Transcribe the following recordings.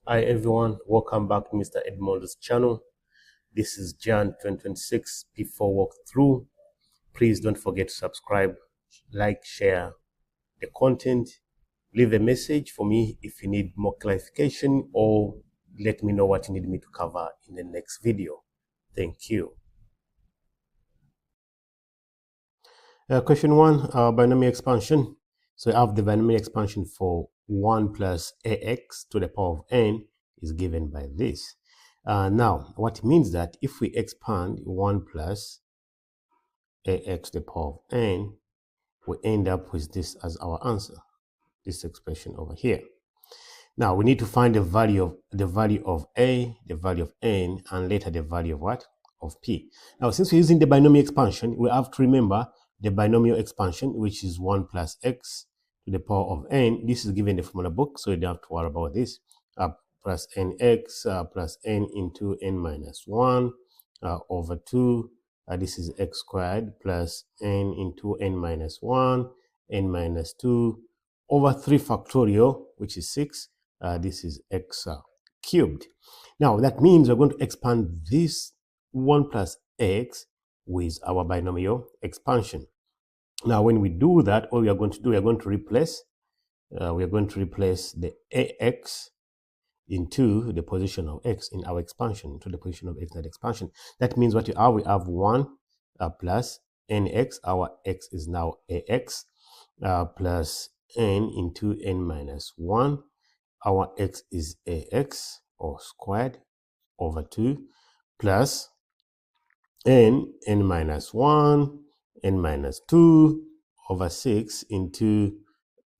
Hi everyone, welcome back to Mr. Edmond's channel. This is Jan 2026 P4 walkthrough. Please don't forget to subscribe, like, share the content, leave a message for me if you need more clarification, or let me know what you need me to cover in the next video. Thank you. Question 1, binomial expansion. So I have the binomial expansion for 1 plus ax to the power of n is given by this. Now, what means that if we expand 1 plus ax to the power of n, we end up with this as our answer, this expression over here. Now, we need to find the value of a, the value of n, and later the value of what? Of p. Now, since we're using the binomial expansion, we have to remember the binomial expansion, which is 1 plus x to the power of n. This is given in the formula book, so you don't have to worry about this. Plus nx plus n into n minus 1 over 2. This is x squared plus n into n minus 1, n minus 2 over 3 factorial, which is 6. This is x cubed. Now, that means we're going to expand this 1 plus x with our binomial expansion. Now, when we do that, all we are going to do, we are going to replace the ax into the position of x in our expansion, to the position of x in that expansion. That means what we have 1 plus nx, our x is now ax, plus n into n minus 1. Our x is ax, or squared, over 2, plus n minus 1, n minus 2, over 6 into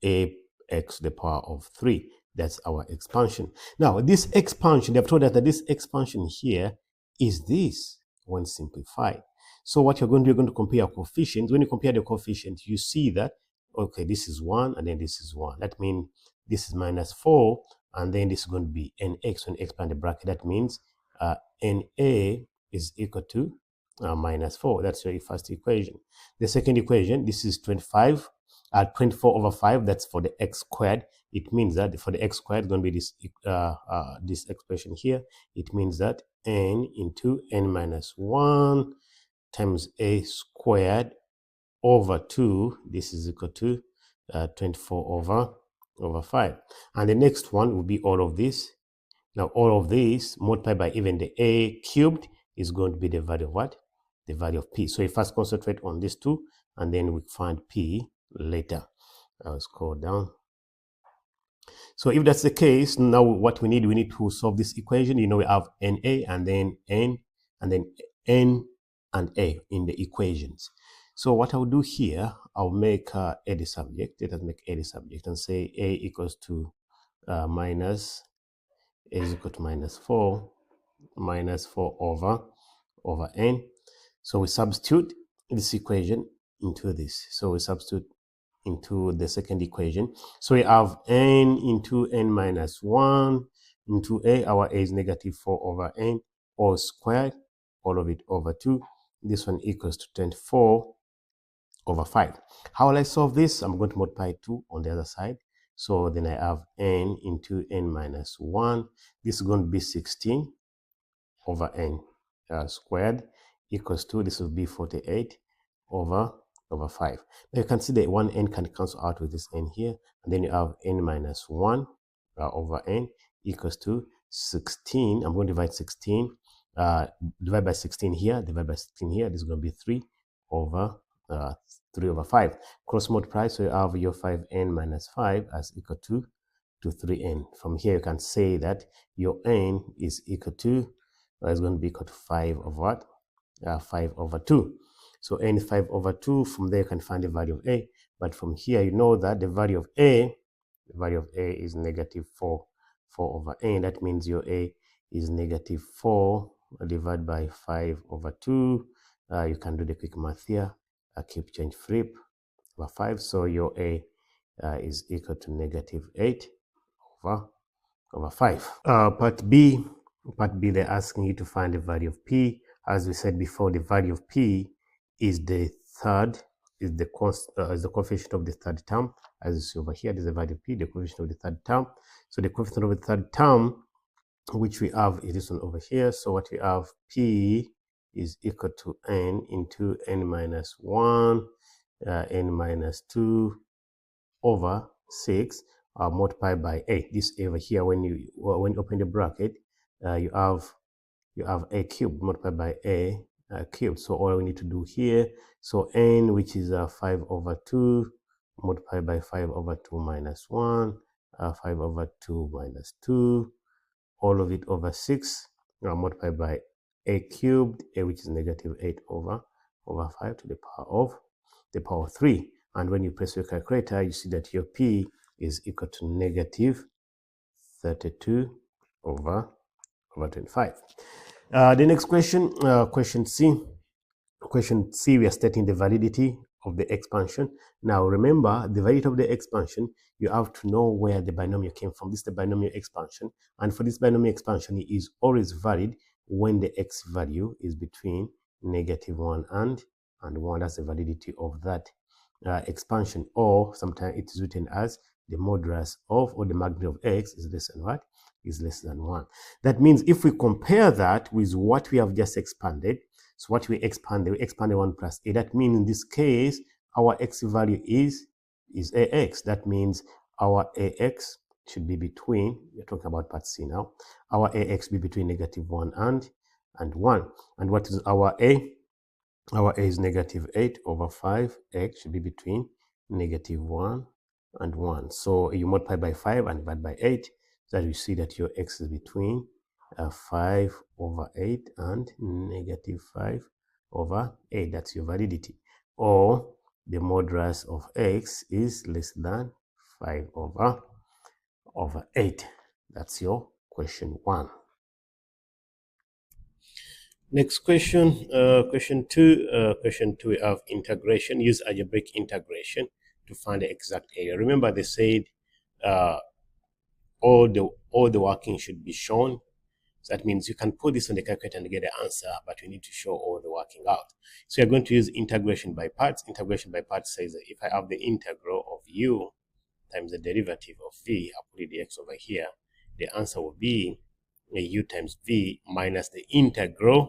ax to the power of 3. That's our expansion. Now, this expansion, they've told us that this expansion here is this when simplified. So what you're going to do, you're going to compare coefficients. When you compare the coefficients, you see that, okay, this is 1, and then this is 1. That means this is minus 4, and then this is going to be nx. When you expand the bracket, that means na is equal to minus 4. That's your first equation. The second equation, this is 24 over 5. That's for the x squared. It means that for the x squared, it's going to be this this expression here. It means that n into n minus 1 times a squared over 2. This is equal to 24 over 5. And the next one will be all of this. Now, all of this multiplied by even the a cubed is going to be the value of what? The value of p. So we first concentrate on these two, and then we find p later. I'll scroll down. So if that's the case, now what we need to solve this equation. You know, we have na and then n, and then n and a in the equations. So what I'll do here, I'll make a the subject. Let us make a the subject and say a equals to minus 4 over n. So we substitute this equation into this. So we substitute into the second equation. So we have n into n minus 1 into a. Our a is negative 4 over n, all squared, all of it over 2. This one equals to 24 over 5. How will I solve this? I'm going to multiply 2 on the other side. So then I have n into n minus 1. This is going to be 16 over n squared equals to, this will be 48 over 5. Now you can see that one n can cancel out with this n here, and then you have n minus 1 over n equals to 16. I'm going to divide 16, divide by 16 here, divide by 16 here. This is going to be 3 over 5. Cross multiply, so you have your 5n minus 5 as equal to 3n. From here, you can say that your n is equal to, is going to be equal to 5 over what? 5 over 2. So n is 5 over 2. From there, you can find the value of a. But from here, you know that the value of a is negative 4 over n. That means your a is negative 4 divided by 5 over 2. You can do the quick math here. Keep change flip over 5. So your a is equal to negative 8 over 5. Part B, they're asking you to find the value of p. As we said before, the value of p is the coefficient of the third term. As you see over here, there's a value of p, the coefficient of the third term. So the coefficient of the third term which we have is this one over here. So what we have, P is equal to n into n minus 1, n minus 2 over 6 multiplied by 8. This over here, when you open the bracket, you have a cubed multiplied by a cubed. So all we need to do here, so n, which is 5 over 2 multiplied by 5 over 2 minus 1, 5 over 2 minus 2, all of it over 6 multiplied by a cubed, a which is negative 8 over 5 to the power of 3. And when you press your calculator, you see that your P is equal to negative 32 over 25. The next question, question C. Question C, we are stating the validity of the expansion. Now remember, the validity of the expansion, you have to know where the binomial came from. This is the binomial expansion. And for this binomial expansion, it is always valid when the x value is between negative 1 and 1. That's the validity of that expansion. Or sometimes it is written as the modulus of, or the magnitude of x is less than what? Is less than 1. That means if we compare that with what we have just expanded, so what we expanded 1 plus a. That means in this case, our x value is ax. That means our ax should be between, we're talking about part C now, our ax be between negative 1 and 1. And what is our a? Our a is negative 8 over 5. X should be between negative 1 and 1. So you multiply by 5 and divide by 8, so that you see that your x is between 5 over 8 and negative 5 over 8. That's your validity. Or the modulus of x is less than 5 over 8. That's your question 1. Next question, question 2. Question 2, we have integration. Use algebraic integration to find the exact area. Remember, they said all the working should be shown. So that means you can put this on the calculator and get the answer, but you need to show all the working out. So you're going to use integration by parts. Integration by parts says that if I have the integral of u times the derivative of v, I'll put the x over here, the answer will be u times v minus the integral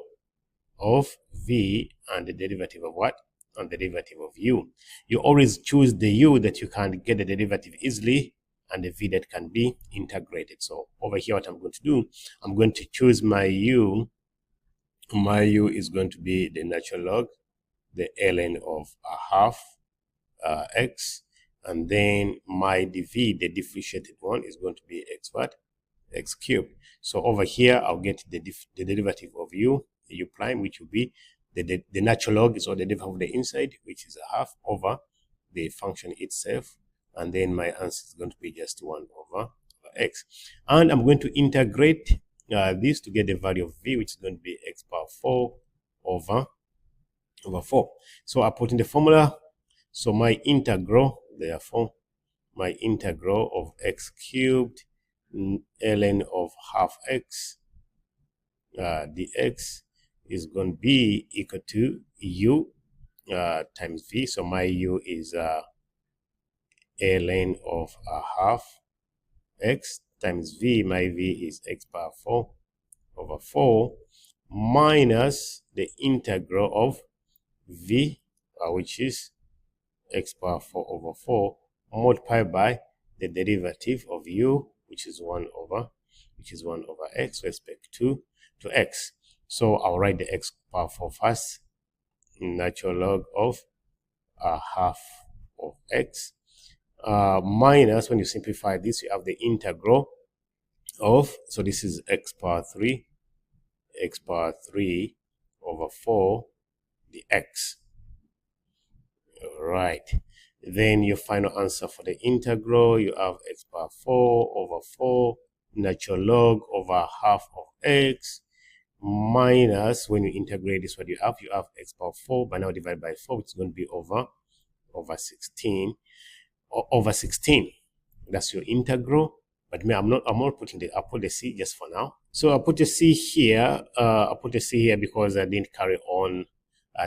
of v and the derivative of what? And the derivative of u. You always choose the u that you can get the derivative easily and the v that can be integrated. So over here, what I'm going to do, I'm going to choose my u. My u is going to be the natural log, the ln of a half x, and then my dv, the differentiated one, is going to be x what? X cubed. So over here, I'll get the derivative of u prime, which will be the natural log is all the derivative of the inside, which is a half over the function itself. And then my answer is going to be just 1 over x. And I'm going to integrate this to get the value of v, which is going to be x power 4 over 4. So I put in the formula. So my integral, therefore, my integral of x cubed ln of half x dx is going to be equal to u times v. So my u is ln of a half x times v. My v is x power 4 over 4 minus the integral of v, which is x power 4 over 4 multiplied by the derivative of u, which is 1 over x with respect to x. So I'll write the x power 4 first, natural log of a half of x, minus, when you simplify this, you have the integral of, so this is x power 3 over 4 dx. Right. Then your final answer for the integral, you have x power 4 over 4 natural log over half of x minus, when you integrate this, what you have x power 4, but now divided by 4, which is going to be over 16. Over 16. That's your integral. But I'm not putting I'll put the c just for now. So I'll put the c here. Because I didn't carry on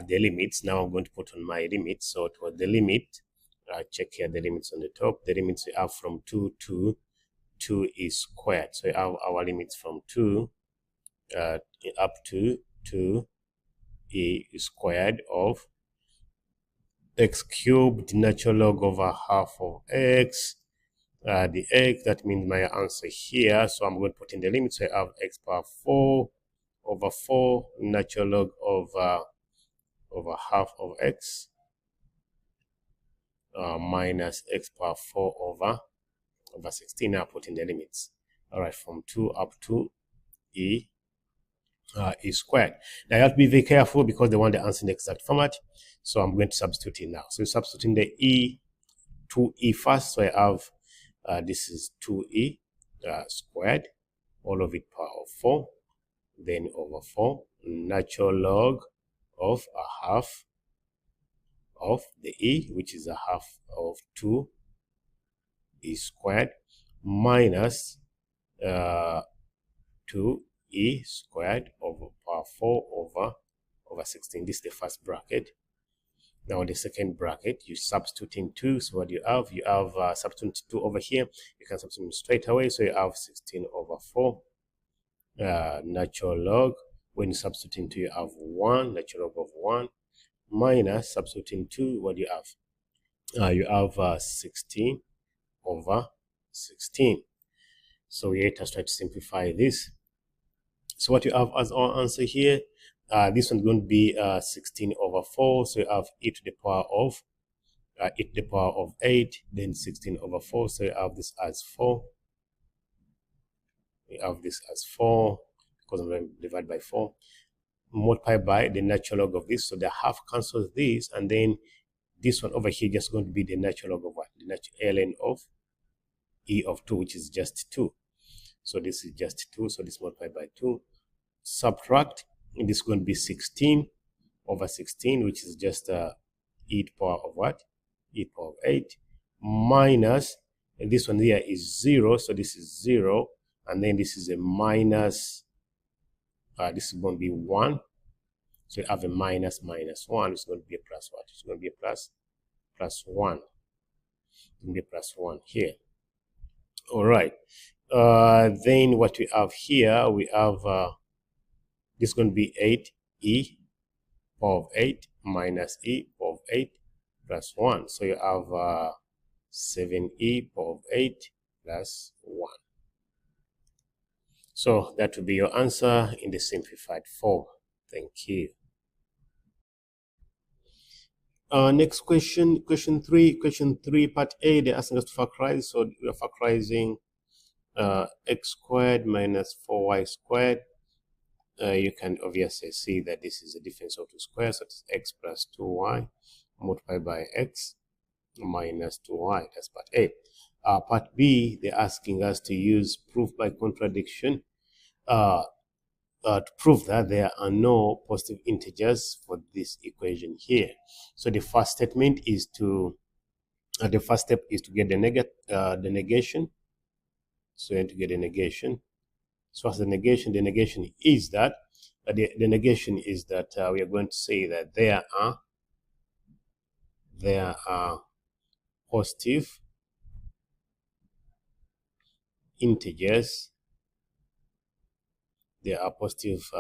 the limits. Now I'm going to put on my limits. So toward the limit, check here the limits on the top. The limits we have from 2 to 2e squared. So we have our limits from 2 up to 2e squared of x cubed natural log over half of x. The x, that means my answer here. So I'm going to put in the limit. So I have x power 4 over 4 natural log over half of x minus x power 4 over 16. Now put in the limits. All right, from 2 up to e squared. Now you have to be very careful because they want the answer in the exact format. So I'm going to substitute it now. So substituting the 2e first. So I have this is 2e squared, all of it power of 4, then over 4 natural log of a half of the e, which is a half of 2e squared, minus 2e squared over power 4 over 16. This is the first bracket. Now in the second bracket, you substitute in 2. So what you have substitute 2 over here. You can substitute straight away. So you have 16 over 4 natural log. When you substitute in 2, you have 1 natural log of 1 minus substituting 2. What do you have? You have 16 over 16. So let us try to simplify this. So what you have as our answer here, this one's going to be 16 over 4. So you have e to the power of 8, then 16 over 4. So you have this as 4. You have this as 4 because I'm going to divide by 4. Multiply by the natural log of this. So the half cancels this, and then this one over here just going to be the natural log of what? The natural ln of e of 2, which is just 2. So this is just 2. So this multiplied by 2. Subtract, and this is going to be 16 over 16, which is just e to the power of what? E to the power of 8, minus, and this one here is 0. So this is 0, and then this is a minus. This is going to be 1. So you have a minus 1. It's going to be a plus what? It's going to be a plus 1. It's going to be a plus 1 here. All right. Then what we have here, we have this is going to be 8e power of 8 minus e power of 8 plus 1. So you have 7e power of 8 plus 1. So that will be your answer in the simplified form. Thank you. Next question, question 3. Question 3, part A, they're asking us to factorize. So we are factorizing x squared minus 4y squared. You can obviously see that this is a difference of 2 squares. So it's x plus 2y multiplied by x minus 2y. That's part A. Part B, they're asking us to use proof by contradiction to prove that there are no positive integers for this equation here. So the first statement is to the first step is to get the negation. So you have to get a negation. So as the negation is that the negation is that we are going to say that there are positive integers. There are positive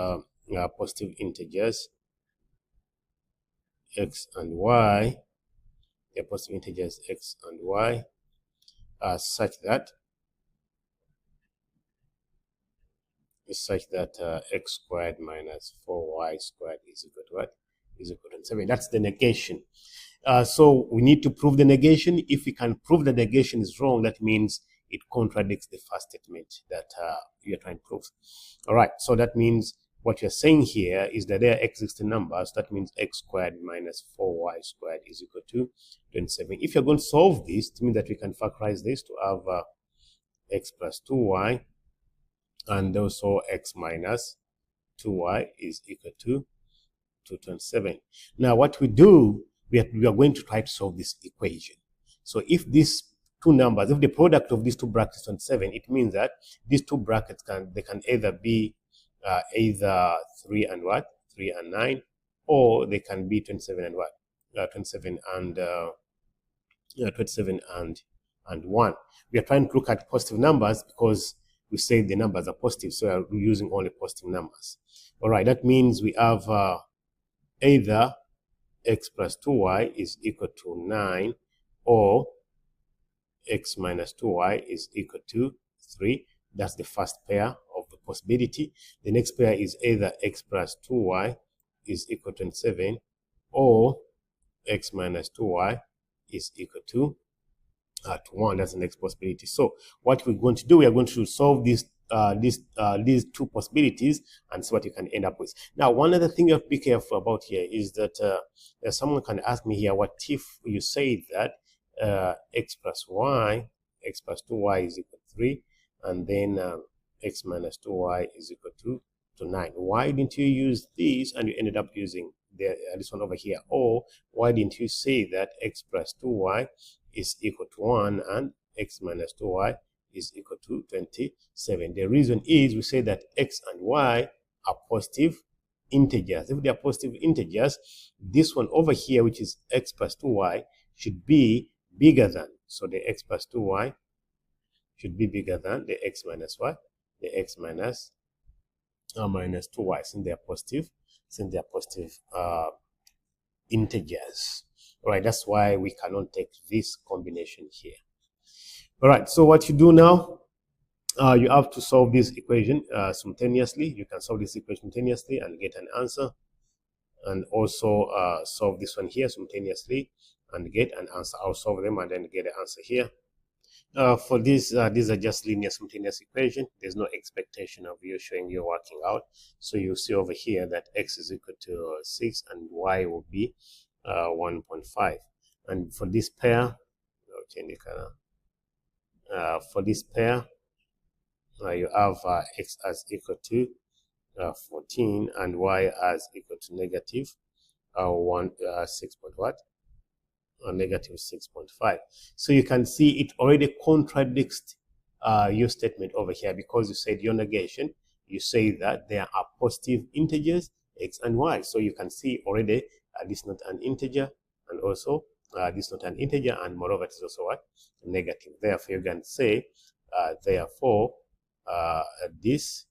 integers x and y. There are positive integers x and y such that x squared minus 4y squared is equal to what? Is equal to 7. That's the negation. So we need to prove the negation. If we can prove the negation is wrong, that means it contradicts the first statement that we are trying to prove. All right, so that means what you're saying here is that there are existing numbers. That means x squared minus 4y squared is equal to 27. If you're going to solve this, it means that we can factorize this to have x plus 2y, and also x minus 2y is equal to 27. Now what we do, we are going to try to solve this equation. So if these two numbers, if the product of these two brackets is 27, it means that these two brackets can either be either 3 and what? 3 and 9, or they can be 27 and what? 27 and and 1. We are trying to look at positive numbers because we say the numbers are positive, so we're using only positive numbers. All right, that means we have either x plus 2y is equal to 9 or x minus 2y is equal to 3. That's the first pair of the possibility. The next pair is either x plus 2y is equal to 27 or x minus 2y is equal to 1. That's the next possibility. So what we're going to do, we are going to solve these two possibilities and see what you can end up with. Now, one other thing you have to be careful about here is that someone can ask me here, what if you say that x plus 2y is equal to 3, and then x minus 2y is equal to 9. Why didn't you use this and you ended up using this one over here? Or why didn't you say that x plus 2y is equal to 1 and x minus 2y is equal to 27? The reason is we say that x and y are positive integers. If they are positive integers, this one over here, which is x plus 2y, should be bigger than. So the x plus 2y should be bigger than the x minus y, the x minus 2y, since they are positive integers. All right, that's why we cannot take this combination here. All right, so what you do now, you have to solve this equation simultaneously. You can solve this equation simultaneously and get an answer, and also solve this one here simultaneously and get an answer. I'll solve them and then get an answer here. For these are just linear simultaneous equation. There's no expectation of you showing you're working out. So you see over here that x is equal to 6 and y will be 1.5. And for this pair, I'll change the color. For this pair, you have x as equal to 14 and y as equal to negative 6 point what? Negative 6.5. So you can see it already contradicts your statement over here, because you said your negation, you say that there are positive integers x and y. So you can see already this is not an integer, and also this is not an integer, and moreover it is also what? Negative. Therefore you can say therefore this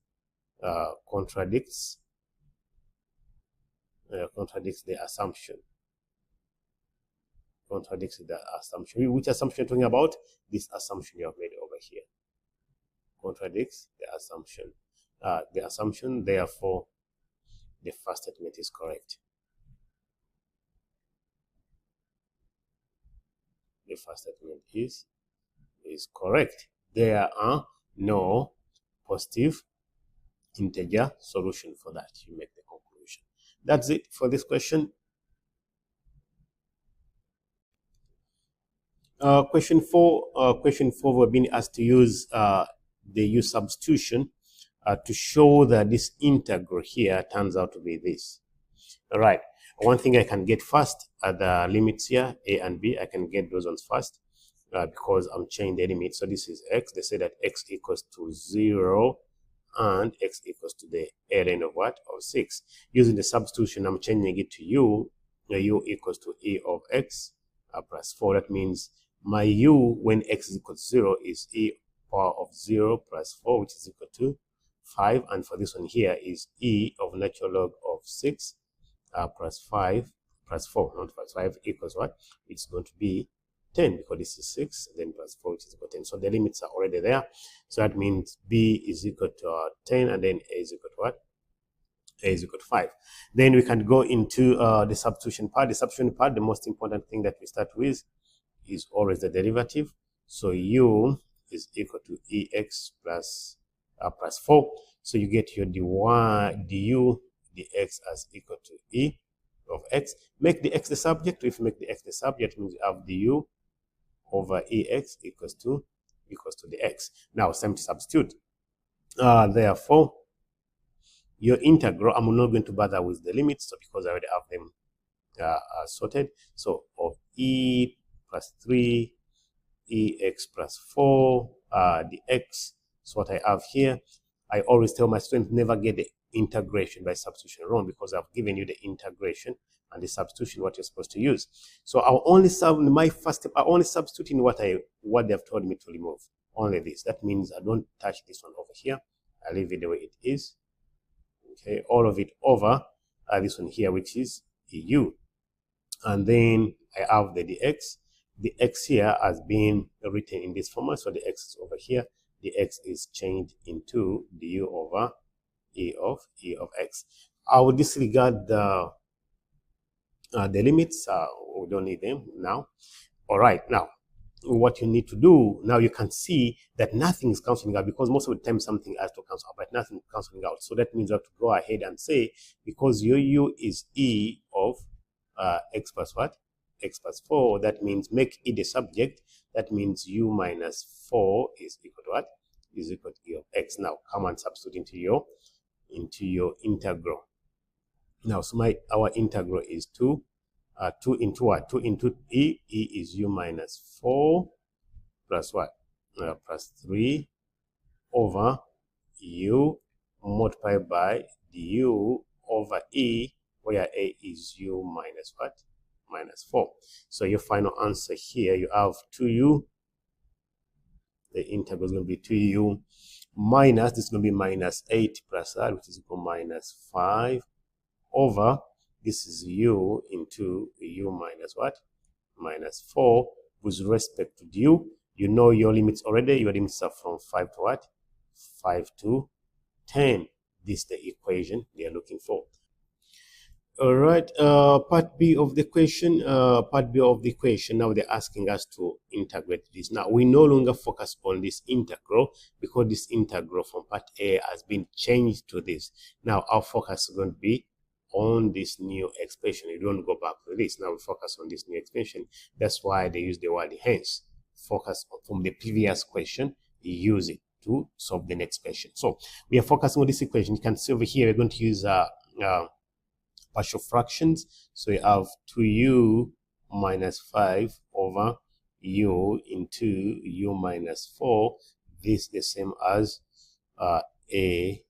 contradicts the assumption. Contradicts the assumption. Which assumption you're talking about? This assumption you have made over here. Contradicts the assumption. Therefore, the first statement is correct. The first statement is correct. There are no positive integer solution for that. You make the conclusion. That's it for this question. Question 4. We're being asked to use the substitution to show that this integral here turns out to be this. All right. One thing I can get first are the limits here, a and b. I can get those ones first because I'm changing the limit. So this is x. They say that x equals to 0 and x equals to the ln of what? Of 6. Using the substitution, I'm changing it to u. U equals to e of x plus 4. That means my u when x is equal to 0 is e power of 0 plus 4, which is equal to 5. And for this one here is e of natural log of 6 plus 5 plus 4, not plus 5, equals what? It's going to be 10, because this is 6, then plus 4, which is equal to 10. So the limits are already there. So that means b is equal to 10, and then a is equal to what? A is equal to 5. Then we can go into the substitution part. The substitution part, the most important thing that we start with is always the derivative. So u is equal to ex plus 4. So you get your du dx as equal to e of x. Make the x the subject. If you make the x the subject, it means you have du over ex equals to the x. Now it's time to substitute. Therefore, your integral, I'm not going to bother with the limits, so because I already have them sorted. So of e plus 3 ex plus 4 the x. So what I have here, I always tell my students never get the integration by substitution wrong, because I've given you the integration and the substitution what you're supposed to use. So I'll only my first step, I only substitute in what they've told me to remove. Only this. That means I don't touch this one over here. I leave it the way it is. Okay, all of it over this one here, which is u. And then I have the dx. The x here has been written in this format, so the x is over here. The x is changed into du over e of x. I will disregard the limits. We don't need them now. All right, now what you need to do, now you can see that nothing is cancelling out, because most of the time something has to cancel out, but nothing is cancelling out. So that means you have to go ahead and say, because your u is e of x plus what? X plus 4. That means make e the subject. That means u minus 4 is equal to what? Is equal to e of x. Now come and substitute into your integral. Now, so our integral is 2. 2 into what? 2 into e. E is u minus 4 plus what? Plus 3 over u multiplied by du over e, where a is u minus what? Minus 4. So your final answer here, you have 2u. The integral is going to be 2u minus, this is going to be minus 8 plus that, which is equal to minus 5 over, this is u into u minus what? Minus 4 with respect to du. You know your limits already. Your limits are from 5 to what? 5 to 10. This is the equation they are looking for. All right, part B of the question. Now they're asking us to integrate this. Now we no longer focus on this integral, because this integral from part A has been changed to this. Now our focus is going to be on this new expression. You don't go back to this. Now we focus on this new expression. That's why they use the word hence. Focus from the previous question, use it to solve the next question. So we are focusing on this equation. You can see over here we're going to use partial fractions. So you have 2u minus 5 over u into u minus 4. This is the same as a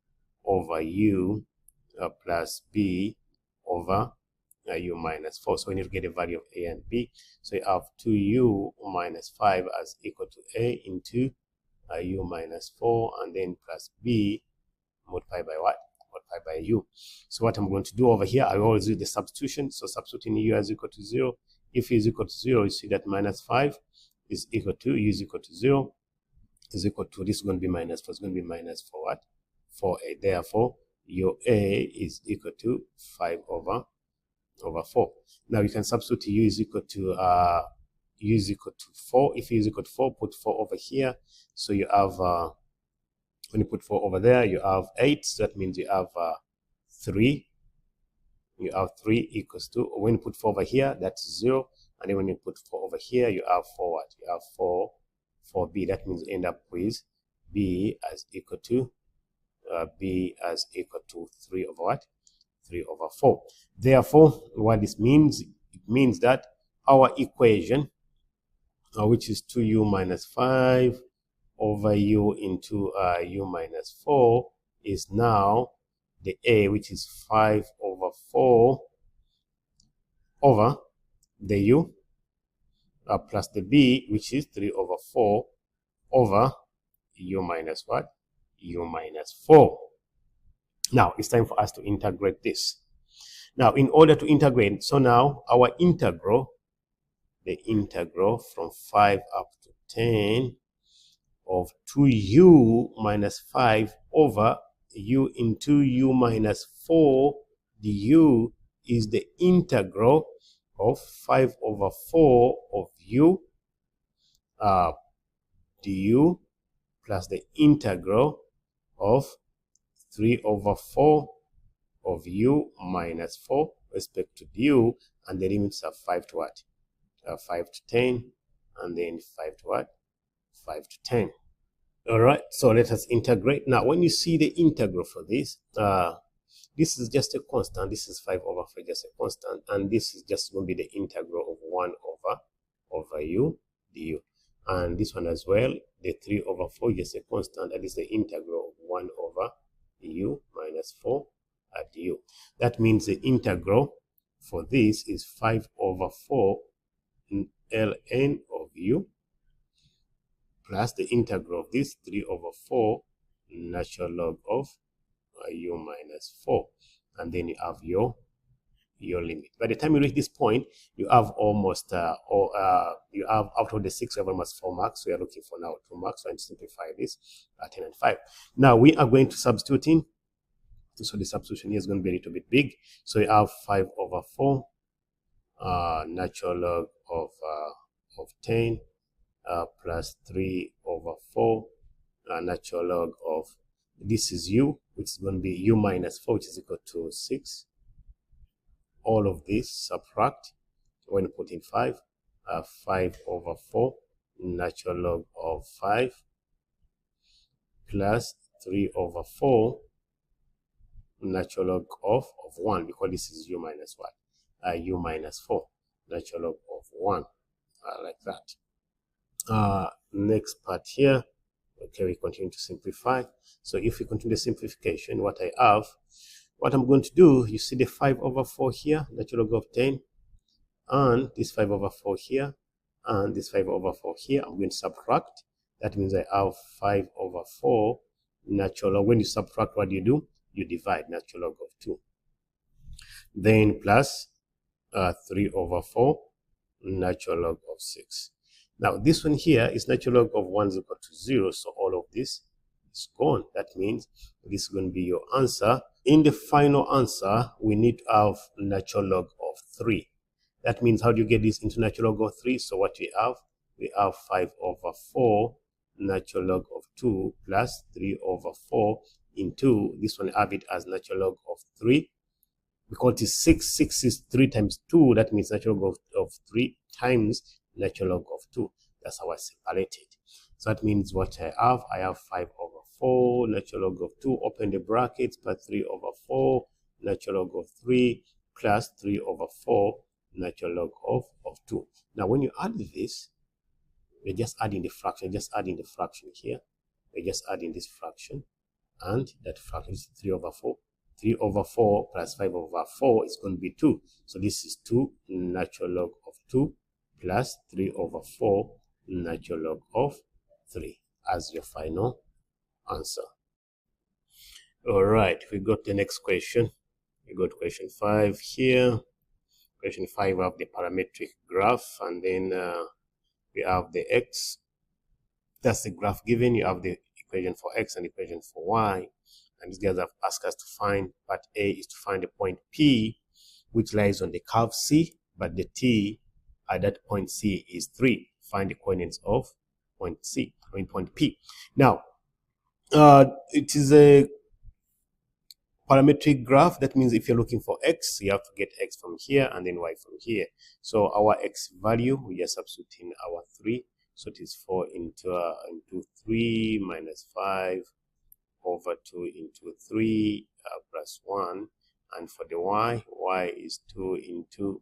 over u plus b over u minus 4. So we need to get the value of a and b. So you have 2u minus 5 as equal to a into u minus 4, and then plus b multiplied by what? Multiplied by u. So what I'm going to do over here, I always do the substitution. So substituting u as equal to 0. If u is equal to 0, you see that minus 5 is equal to u is equal to 0 is equal to, this is going to be minus 4. It's going to be minus 4 what? 4a. Therefore, your a is equal to 5 over 4. Now you can substitute u is equal to 4. If u is equal to 4, put 4 over here. So you have when you put 4 over there, you have 8. So that means you have 3. You have 3 equals to, when you put 4 over here, that's 0. And then when you put 4 over here, you have 4 what? You have 4b. That means you end up with b as equal to 3 over what? 3 over 4. Therefore, what this means, it means that our equation, which is 2u minus 5 over u into u minus 4, is now the a, which is 5 over 4 over the u, plus the b, which is 3 over 4 over u minus what? U minus 4. Now it's time for us to integrate this. Now in order to integrate, so now our integral, the integral from 5 up to 10 of 2u minus 5 over u into u minus 4 du is the integral of 5 over 4 of u du plus the integral of 3 over 4 of u minus 4 respect to du, and the limits are 5 to what? 5 to 10, and then 5 to what? 5 to 10. All right, so let us integrate. Now, when you see the integral for this, this is just a constant. This is 5 over 5, just a constant, and this is just going to be the integral of 1 over u du. And this one as well, the 3 over 4 is just a constant, that is the integral of 1 over u minus 4 du. That means the integral for this is 5/4 ln of u plus the integral of this 3/4 natural log of u minus 4, and then you have your limit. By the time you reach this point, you have almost you have out of the 6 you have almost 4 marks. So you're looking for now 2 marks. So I'm to simplify this 10 and 5. Now we are going to substitute in. So the substitution here is going to be a little bit big. So you have 5/4 natural log of 10 plus 3/4 natural log of, this is u, which is going to be u minus 4, which is equal to 6. All of this subtract, when you put in 5, 5/4 natural log of 5 plus 3/4 natural log of 1, because this is u minus what? U minus 4 natural log of 1, like that. Next part here, okay, we continue to simplify. So if we continue the simplification, what I'm going to do, you see the 5/4 here, natural log of 10, and this 5/4 here, and this 5/4 here. I'm going to subtract. That means I have 5/4 natural log. When you subtract, what do? You divide natural log of 2. Then plus 3/4 natural log of 6. Now this one here is natural log of 1 is equal to 0, so all of this is gone. That means this is going to be your answer. In the final answer, we need to have natural log of 3. That means, how do you get this into natural log of 3? So what we have 5/4 natural log of 2 plus 3/4 into, this one I have it as natural log of 3. Because it is 6, 6 is 3 times 2, that means natural log of 3 times natural log of 2. That's how I separate it. So that means what I have 5/4 natural log of 2, open the brackets, plus 3/4 natural log of 3 plus 3/4 natural log of 2. Now when you add this, we're just adding the fraction, here. We're just adding this fraction, and that fraction is 3/4. 3/4 plus 5/4 is going to be 2. So this is 2 natural log of 2 plus 3/4 natural log of 3 as your final answer. All right, we got the next question. We got question 5 here. Question 5, we have the parametric graph, and then we have the x. That's the graph given. You have the equation for x and equation for y. And these guys have asked us to find, part A is to find the point P, which lies on the curve C, but the T at that point C is 3. Find the coordinates of point C, point P. Now, it is a parametric graph. That means if you're looking for x, you have to get x from here and then y from here. So our x value, we just substitute in our 3. So it is 4 into 3 minus 5 over 2 into 3 plus 1. And for the y is 2 into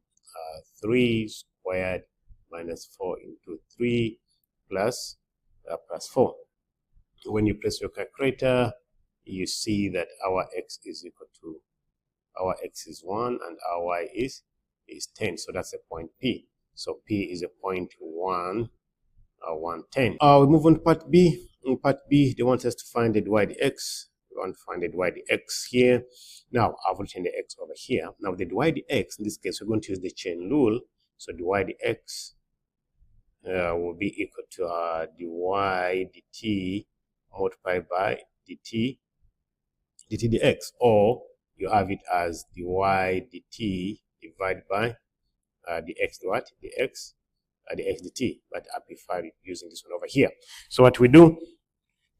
3 squared minus 4 into 3 plus 4. When you press your calculator, you see that our x is equal to, our x is 1 and our y is 10. So that's a point P. So P is a point 1, 110. We move on to part B. In part B, they want us to find the dy dx. We want to find the dy dx here. Now, I've written the x over here. Now, the dy dx, in this case, we're going to use the chain rule. So dy dx will be equal to dy dt multiplied by dt dx, or you have it as dy dt divided by the x what? The x dt, but I prefer using this one over here. So what we do,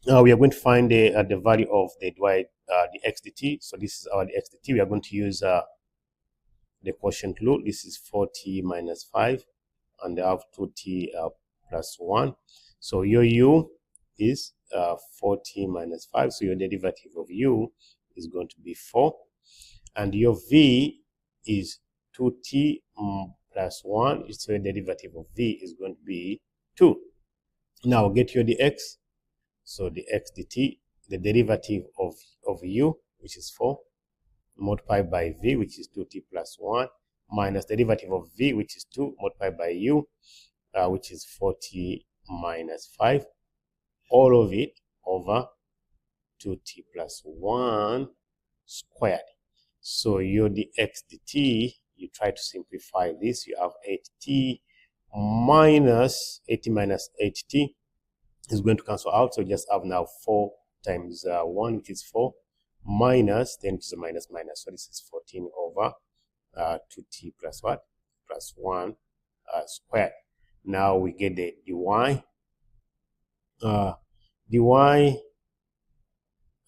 we are going to find the value of the x dt. So this is our x dt. We are going to use the quotient rule. This is 4t minus 5, and I have 2t plus 1. So your u is 4t minus 5. So your derivative of u is going to be 4, and your v is 2t plus 1. So your derivative of v is going to be 2. Now get your dx. So the x dt, the derivative of u, which is 4, multiplied by v, which is 2t plus 1, minus the derivative of v, which is 2, multiplied by u, which is 4t minus 5, all of it over 2t plus 1 squared. So your dx dt, you try to simplify this, you have 8t minus 80 minus 8t is going to cancel out, so just have now 4 times 1, which is 4, minus 10 to the minus minus, so this is 14 over 2t plus what? Plus 1 squared. Now we get the dy.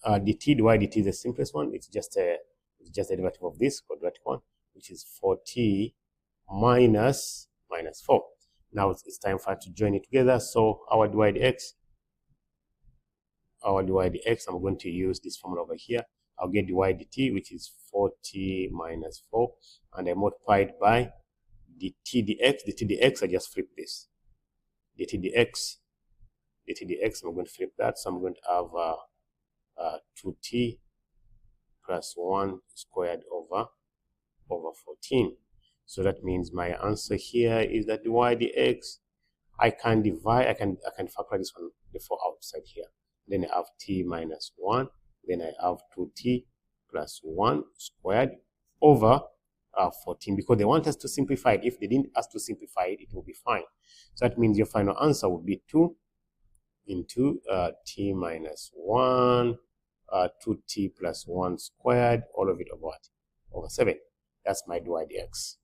Dt is the simplest one. It's just a derivative of this quadratic one, which is 4t minus 4. Now it's time for us to join it together. So our dy dx, I'm going to use this formula over here. I'll get dy dt, which is 4t minus 4, and I multiplied by dt dx, I just flip this. dt dx, I'm going to flip that, so I'm going to have 2t plus 1 squared over 14. So that means my answer here is that dy dx, I can divide, I can factor this one, the 4 outside here. Then I have t minus 1, then I have 2t plus 1 squared over 14, because they want us to simplify it. If they didn't ask to simplify it, it will be fine. So that means your final answer would be 2 into t minus 1, 2t plus 1 squared, all of it over what? Over 7. That's my dy dx.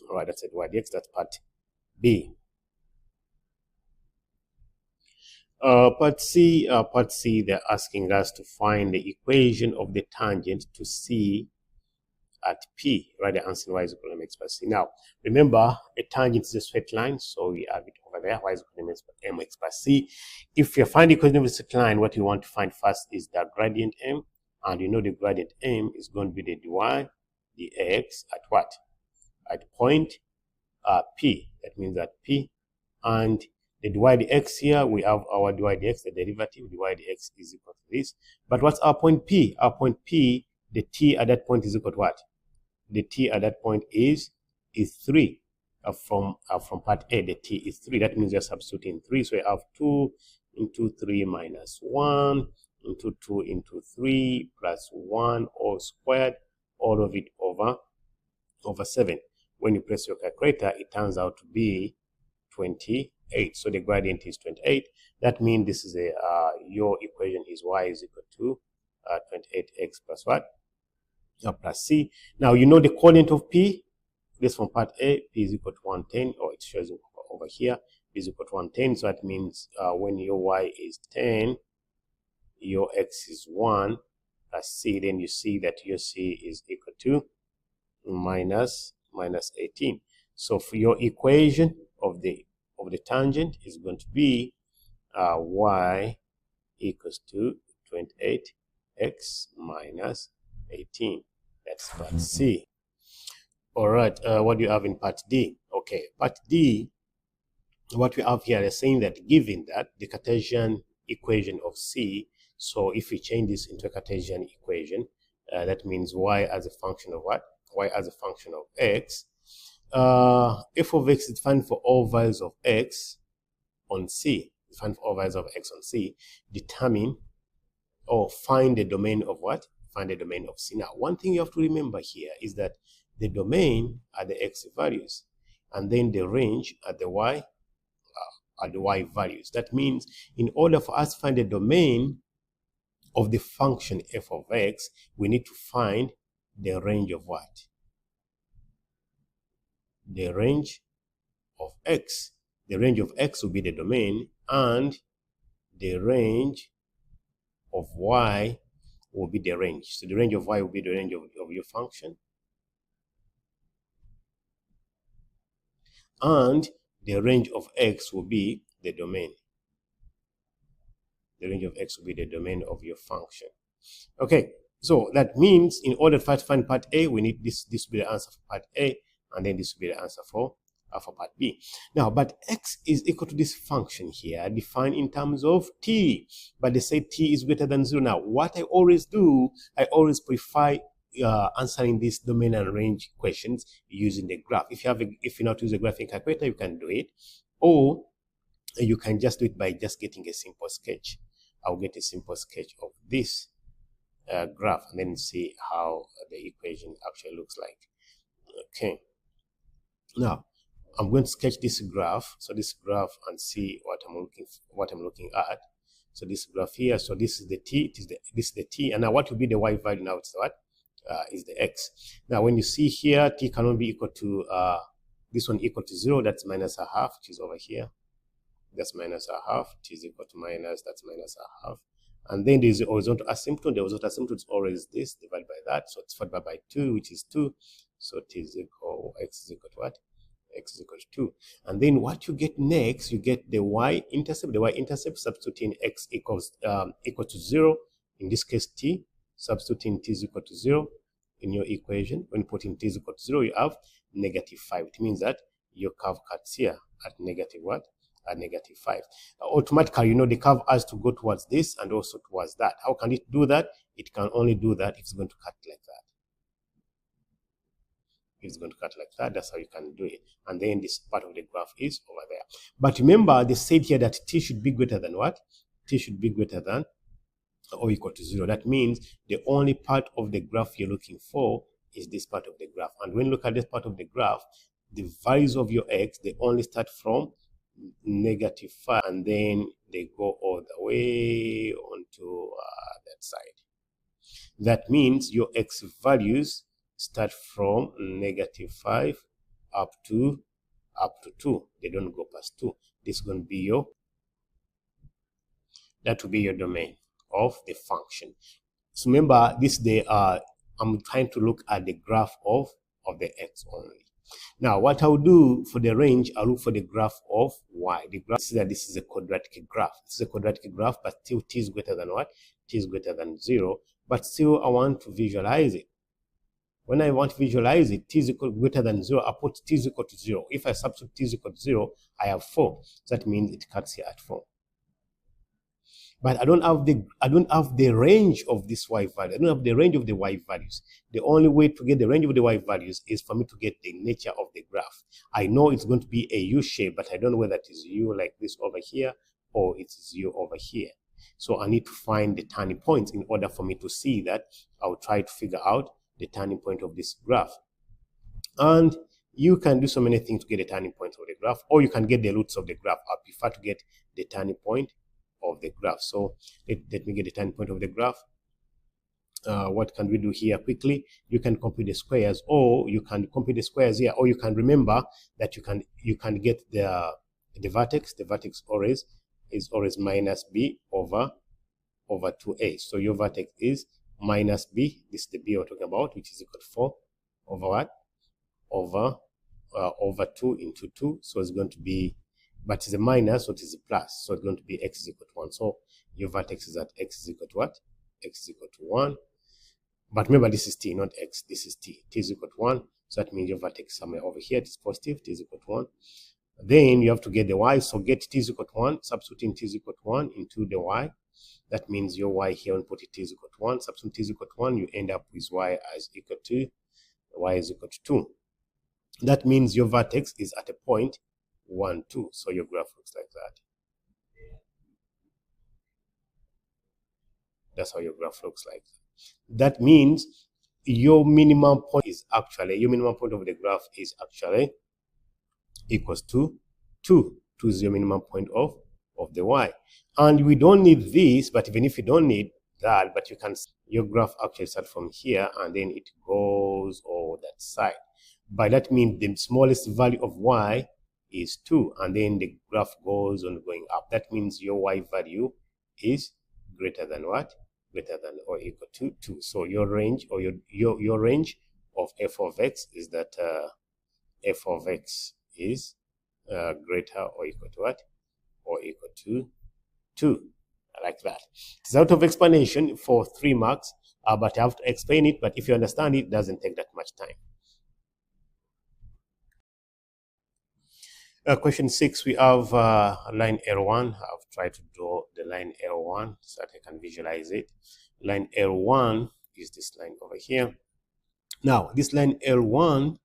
All right, that's a dy dx. That's part B. Part C, they're asking us to find the equation of the tangent to C at P. Right, the answer y is equal to mx plus C. Now, remember, a tangent is a straight line, so we have it over there. Y is equal to mx plus C. If you find the equation of a straight line, what you want to find first is the gradient m, and you know the gradient m is going to be the dy dx at what? At point P. That means at P, and the dy dx here, we have our dy dx, the derivative, dy dx is equal to this. But what's our point P? Our point P, the t at that point is equal to what? The t at that point is 3. From part A, the t is 3. That means you're substituting 3. So we have 2 into 3 minus 1 into 2 into 3 plus 1 all squared, all of it over 7. When you press your calculator, it turns out to be 28. So the gradient is 28. That means this is your equation is y is equal to 28x plus what? Plus c. Now you know the coordinate of P. This from part A, P is equal to 110, or it shows over here, P is equal to 110. So that means when your y is 10, your x is 1 plus c, then you see that your c is equal to minus 18. So for your equation of the tangent is going to be y equals to 28x minus 18. That's part C. All right, what do you have in part D? Okay, part D, what we have here is saying that given that the Cartesian equation of C, so if we change this into a Cartesian equation, that means y as a function of what? Y as a function of x. F of x is defined for all values of x on C. Defined for all values of x on C. Determine or find the domain of what? Find the domain of C. Now, one thing you have to remember here is that the domain are the x values, and then the range at the y values. That means in order for us to find the domain of the function f of x, we need to find the range of what? The range of x. The range of x will be the domain, and the range of y will be the range. So the range of y will be the range of your function, and the range of x will be the domain. The range of x will be the domain of your function. Okay, so that means in order for us to find part A, we need this will be the answer for part A, and then this will be the answer for part B. Now, but x is equal to this function here, defined in terms of t, but they say t is greater than 0. Now, what I always do, I always prefer answering these domain and range questions using the graph. If you know how to use a graphing calculator, you can do it, or you can just do it by just getting a simple sketch. I'll get a simple sketch of this graph and then see how the equation actually looks like. Okay, now I'm going to sketch this graph. So this graph, and see what I'm looking at. So this graph here, so this is the t, this is the t, and now what will be the y value now? It's what is the x. Now when you see here, t cannot be equal to this one equal to 0, that's minus a half, which is over here. That's minus a half, t is equal to minus, that's minus a half. And then there's the horizontal asymptote. The horizontal asymptote is always this divided by that. So it's divided by 2, which is 2. So t is equal, x is equal to what? X is equal to 2. And then what you get next, you get the y-intercept. The y-intercept, substituting x equal to 0. In this case, t, substituting t is equal to 0 in your equation. When you put in t is equal to 0, you have negative 5. It means that your curve cuts here at negative what? At negative 5. Automatically, the curve has to go towards this and also towards that. How can it do that? It can only do that if it's going to cut like that. If it's going to cut like that, that's how you can do it. And then this part of the graph is over there. But remember, they said here that t should be greater than what? T should be greater than or equal to 0. That means the only part of the graph you're looking for is this part of the graph. And when you look at this part of the graph, the values of your x, they only start from negative 5, and then they go all the way onto that side. That means your x values start from negative 5 up to 2. They don't go past 2. This is going to be that will be your domain of the function. So remember, I'm trying to look at the graph of the x only. Now, what I'll do for the range, I'll look for the graph of y. The graph is that this is a quadratic graph. This is a quadratic graph, but still t is greater than what? T is greater than 0. But still, I want to visualize it. When I want to visualize it, t is greater than 0, I put t is equal to 0. If I substitute t is equal to 0, I have 4. So that means it cuts here at 4. But I don't have the range of this y value. I don't have the range of the y values. The only way to get the range of the y values is for me to get the nature of the graph. I know it's going to be a U shape, but I don't know whether it is U like this over here or it is U over here. So I need to find the turning points in order for me to see that. I'll try to figure out the turning point of this graph. And you can do so many things to get the turning point of the graph, or you can get the roots of the graph. I prefer to get the turning point of the graph. So let me get the turning point of the graph. What can we do here quickly? You can compute the squares, or you can compute the squares here, or you can remember that you can get the vertex. The vertex is always minus b over 2a. So your vertex is minus b. This is the b we're talking about, which is equal to 4 over what? Over 2 into 2. So it's going to be, but it's a minus, so it is a plus. So it's going to be x is equal to 1. So your vertex is at x is equal to what? X is equal to 1. But remember, this is t, not x. This is t. T is equal to 1. So that means your vertex is somewhere over here. It is positive. T is equal to 1. Then you have to get the y. So get t is equal to 1. Substituting t is equal to 1 into the y. That means your y here, when put it t is equal to 1. Substituting t is equal to 1, you end up with y is equal to 2. That means your vertex is at a point 1, 2. So your graph looks like that. That's how your graph looks like. That means your minimum point is actually, your minimum point of the graph is actually equals to 2. 2 is your minimum point of the y. And we don't need this, but even if you don't need that, but you can, your graph actually starts from here and then it goes over that side. By that means the smallest value of y is 2, and then the graph goes on going up. That means your y value is greater than what? Greater than or equal to 2. So your range, or your range of f of x is that f of x is greater or equal to what? Or equal to 2. Like that. It's out of explanation for 3 marks, but I have to explain it. But if you understand it, it doesn't take that much time. Question 6, we have line L1. I've tried to draw the line L1 so that I can visualize it. Line L1 is this line over here. Now, this line L1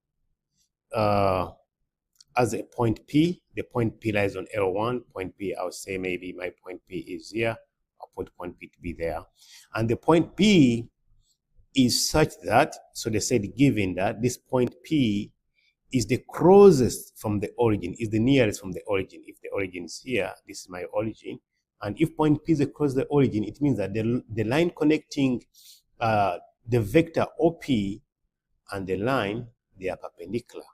as a point P, the point P lies on L1. Point P, I'll say maybe my point P is here. I'll put point P to be there. And the point P is such that, so they said given that this point P is the closest from the origin, is the nearest from the origin. If the origin is here, this is my origin. And if point P is across the origin, it means that the line connecting the vector OP and the line, they are perpendicular.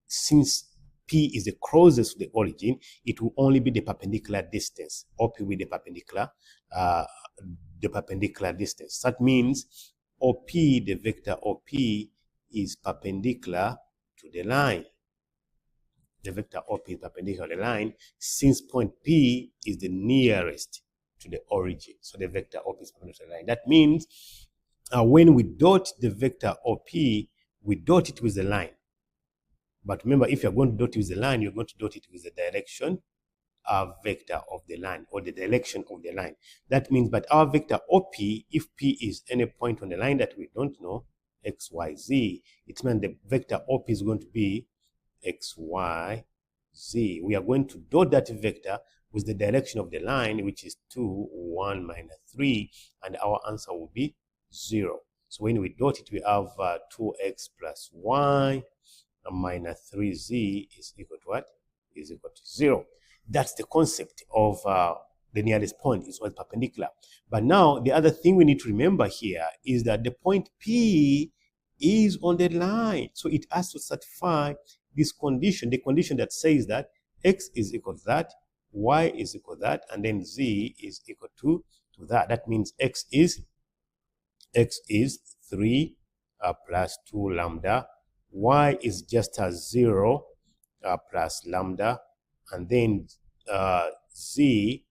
Since P is the closest to the origin, it will only be the perpendicular distance. OP will be the perpendicular distance. That means OP, the vector OP, is perpendicular to the line. The vector OP is perpendicular to the line, since point P is the nearest to the origin. So the vector OP is perpendicular to the line. That means when we dot the vector OP, we dot it with the line. But remember, if you're going to dot it with the line, you're going to dot it with the direction vector of the line, or the direction of the line. That means, but our vector OP, if P is any point on the line that we don't know, x, y, z, it means the vector OP is going to be x, y, z. We are going to dot that vector with the direction of the line, which is 2, 1, minus 3, and our answer will be 0. So when we dot it, we have 2x plus y minus 3z is equal to what? Is equal to 0. That's the concept of the nearest point is always perpendicular. But now the other thing we need to remember here is that the point P is on the line. So it has to satisfy this condition, the condition that says that x is equal to that, y is equal to that, and then z is equal to that. That means x is 3 plus 2 lambda, y is just a 0 plus lambda, and then z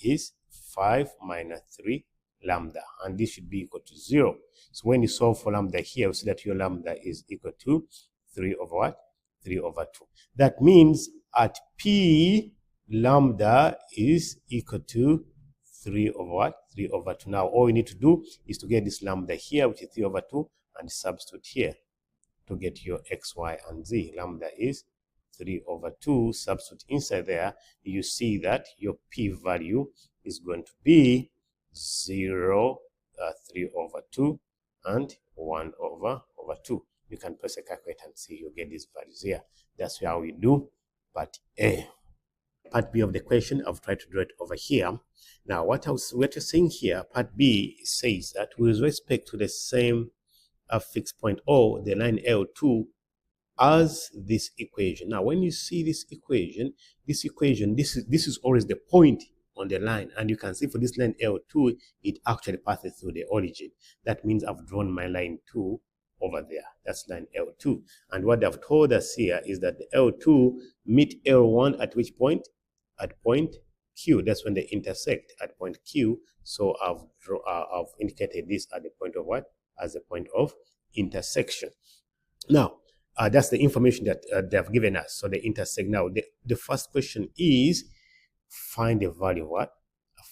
is 5 minus 3 lambda, and this should be equal to 0. So when you solve for lambda here, you see that your lambda is equal to 3 over what? 3 over 2. That means at P, lambda is equal to 3 over what? 3 over 2. Now all you need to do is to get this lambda here, which is 3 over 2, and substitute here to get your x, y, and z. Lambda is 3 over 2. Substitute inside there, you see that your P value is going to be 0, 3 over 2, and 1 over 2. You can press a calculator and see you get these values here. That's how we do part A. Part B of the question, I've tried to draw it over here. Now, what you're saying here, part B says that with respect to the same fixed point O, the line L2, as this equation. Now, when you see this equation, this is always the point on the line, and you can see for this line L2, it actually passes through the origin. That means I've drawn my line 2 over there. That's line L2. And what they've told us here is that the L2 meet L1 at which point? At point Q. That's when they intersect at point Q. So I've indicated this at the point of what? As a point of intersection. Now, that's the information that they have given us. So they intersect. Now, the first question is find the value of what?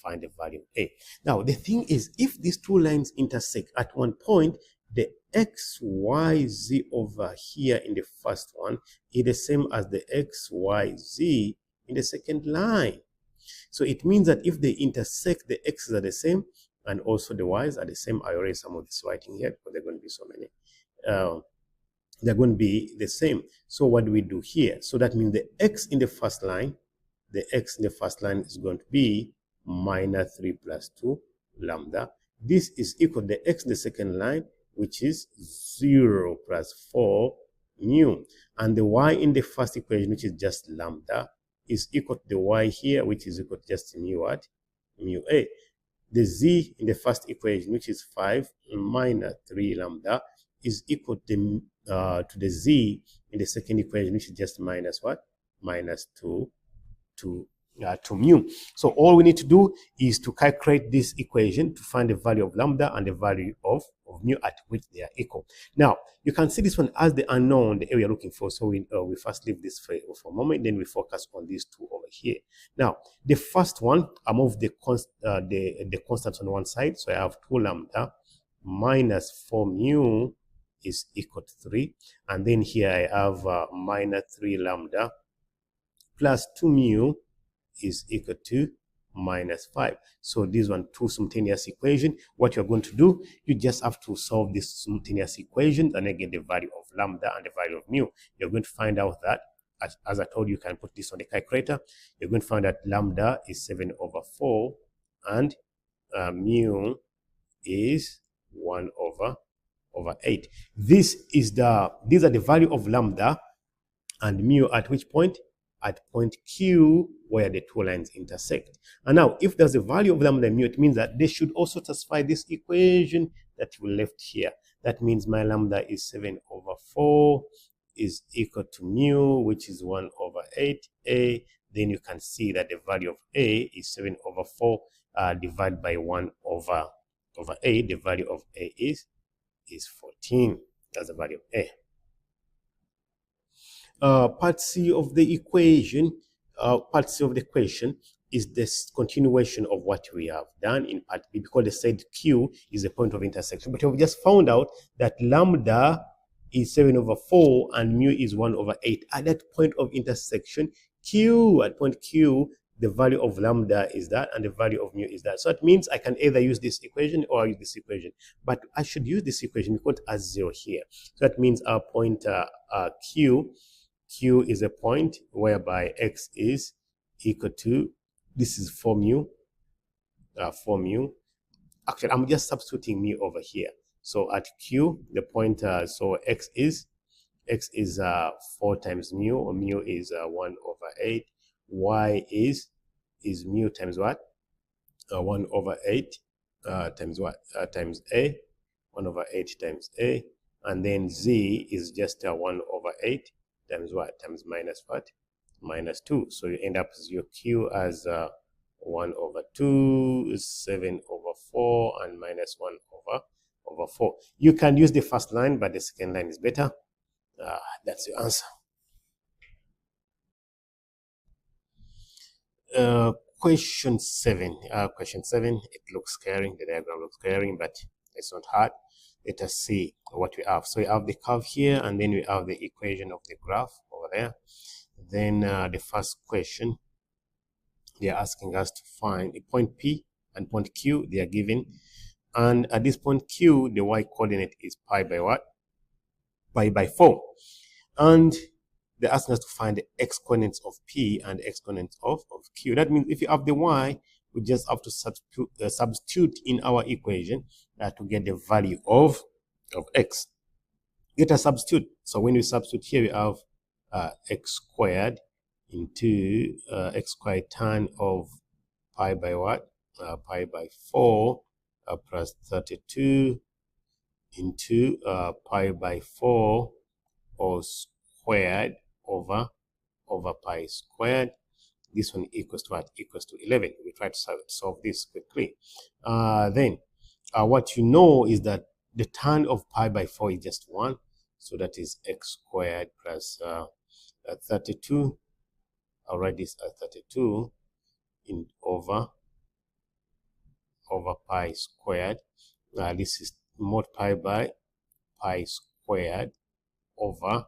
Find the value of A. Now, the thing is, if these two lines intersect at one point, the x, y, z over here in the first one is the same as the x, y, z in the second line. So it means that if they intersect, the x's are the same and also the y's are the same. I already some of this writing here because there are going to be so many. They're going to be the same. So what do we do here? So that means the x in the first line, is going to be minus 3 plus 2 lambda. This is equal to the x in the second line, which is 0 plus 4 mu. And the y in the first equation, which is just lambda, is equal to the y here, which is equal to just mu what? Mu A. The z in the first equation, which is 5 minus 3 lambda, is equal to the z in the second equation, which is just minus what? Minus 2 mu. So all we need to do is to calculate this equation to find the value of lambda and the value of mu at which they are equal. Now, you can see this one as the unknown, the area looking for. So we first leave this for a moment, then we focus on these two over here. Now, the first one, I move the constants on one side. So I have 2 lambda minus 4 mu is equal to 3. And then here I have minus 3 lambda plus 2 mu is equal to minus 5. So these one two simultaneous equation. What you're going to do, you just have to solve this simultaneous equation and then get the value of lambda and the value of mu. You're going to find out that, as I told you, you can put this on the calculator. You're going to find that lambda is 7 over 4 and mu is 1 over 8. These are the value of lambda and mu at which point? At point Q, where the two lines intersect. And now, if there's a value of lambda and mu, it means that they should also satisfy this equation that we left here. That means my lambda is 7 over 4 is equal to mu, which is 1 over 8a. Then you can see that the value of a is 7 over 4 divided by 1 over a. The value of a is 14. That's the value of a. Part C of the equation, is this continuation of what we have done in part B, because they said Q is the point of intersection. But we've just found out that lambda is 7 over 4 and mu is 1 over 8. At that point of intersection, at point Q, the value of lambda is that and the value of mu is that. So it means I can either use this equation or use this equation. But I should use this equation because it has 0 here. So that means our point Q is a point whereby x is equal to, this is 4 mu. Actually, I'm just substituting mu over here. So at Q, the point, so x is 4 times mu, or mu is 1 over 8. Y is mu times what? 1 over 8 times what? Times a. 1 over 8 times a. And then z is just 1 over 8 times what? Times minus what? Minus 2. So you end up with your Q as 1 over 2, 7 over 4, and minus 1 over 4. You can use the first line, but the second line is better. That's your answer. Question 7. It looks scary. The diagram looks scary, but it's not hard. Let us see what we have. So we have the curve here, and then we have the equation of the graph over there. Then the first question, they are asking us to find a point P and point Q. They are given, and at this point Q, the y coordinate is pi by what? Pi by 4. And they're asking us to find the x coordinates of P and the x coordinates of Q. That means if you have the y, we just have to substitute in our equation to get the value of x. Get a substitute. So when we substitute here, we have x squared into x squared tan of pi by what? Pi by 4 plus 32 into pi by 4 all squared over pi squared. This one equals to what? Equals to 11. We try to solve this quickly. Then what you know is that the tan of pi by 4 is just 1. So that is x squared plus 32. I'll write this as 32 in over pi squared. This is multiplied by pi squared over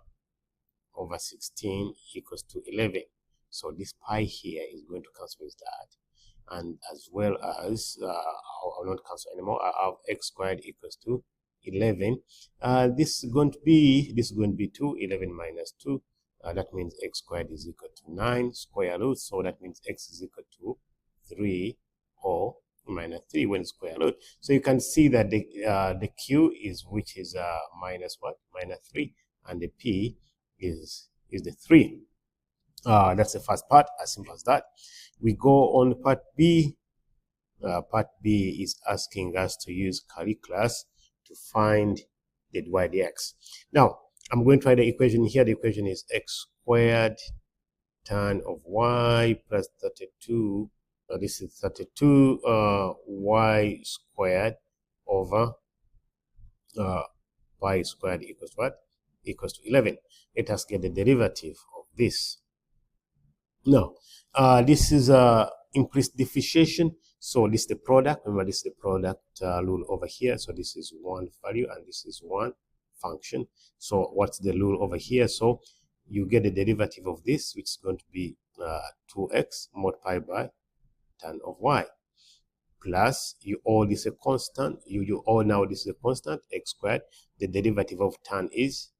16 equals to 11. So this pi here is going to cancel with that, and as well as I'll not cancel anymore. I have x squared equals to 11. This is going to be 2. 11 minus 2. That means x squared is equal to 9 square root. So that means x is equal to 3 or minus 3 when square root. So you can see that the q is which is minus what? Minus 3, and the p is the 3. That's the first part, as simple as that. We go on part B. Part B is asking us to use calculus to find the dy dx. Now, I'm going to write the equation here. The equation is x squared tan of y plus 32. This is 32 y squared over y squared equals what? Equals to 11. Let us get the derivative of this. Now, this is increased differentiation. So this is the product. Remember, this is the product rule over here. So this is one value and this is one function. So what's the rule over here? So you get the derivative of this, which is going to be 2x multiplied by tan of y, plus you owe this a constant. You owe now this is a constant, x squared. The derivative of tan is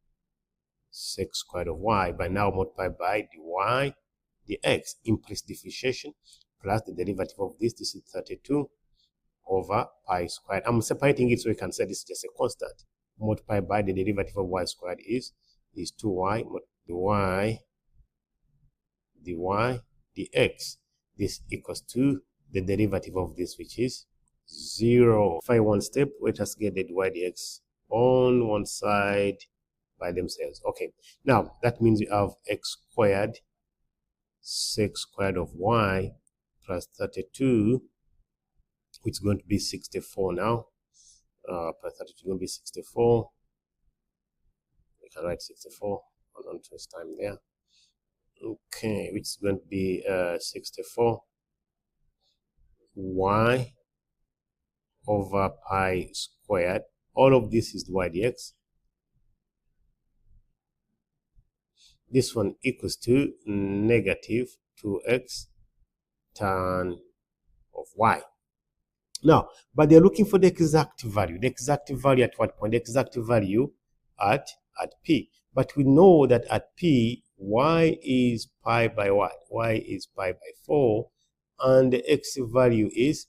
sec squared of y, by now multiplied by dy dx, implicit differentiation, plus the derivative of this is 32 over pi squared. I'm separating it so you can say this is just a constant, multiplied by the derivative of y squared is 2y dy dx. This equals to the derivative of this, which is 0. If I one step, let us get the dy dx on one side by themselves. Okay, now that means you have x squared sec squared of y plus 32, which is going to be 64 now. Plus 32 is going to be 64. We can write 64. Hold on to this time there. Okay, which is going to be 64 y over pi squared. All of this is dy dx. This one equals to negative 2x tan of y. Now, but they're looking for the exact value. The exact value at what point? The exact value at p. But we know that at p, y is pi by what? Y is pi by 4, and the x value is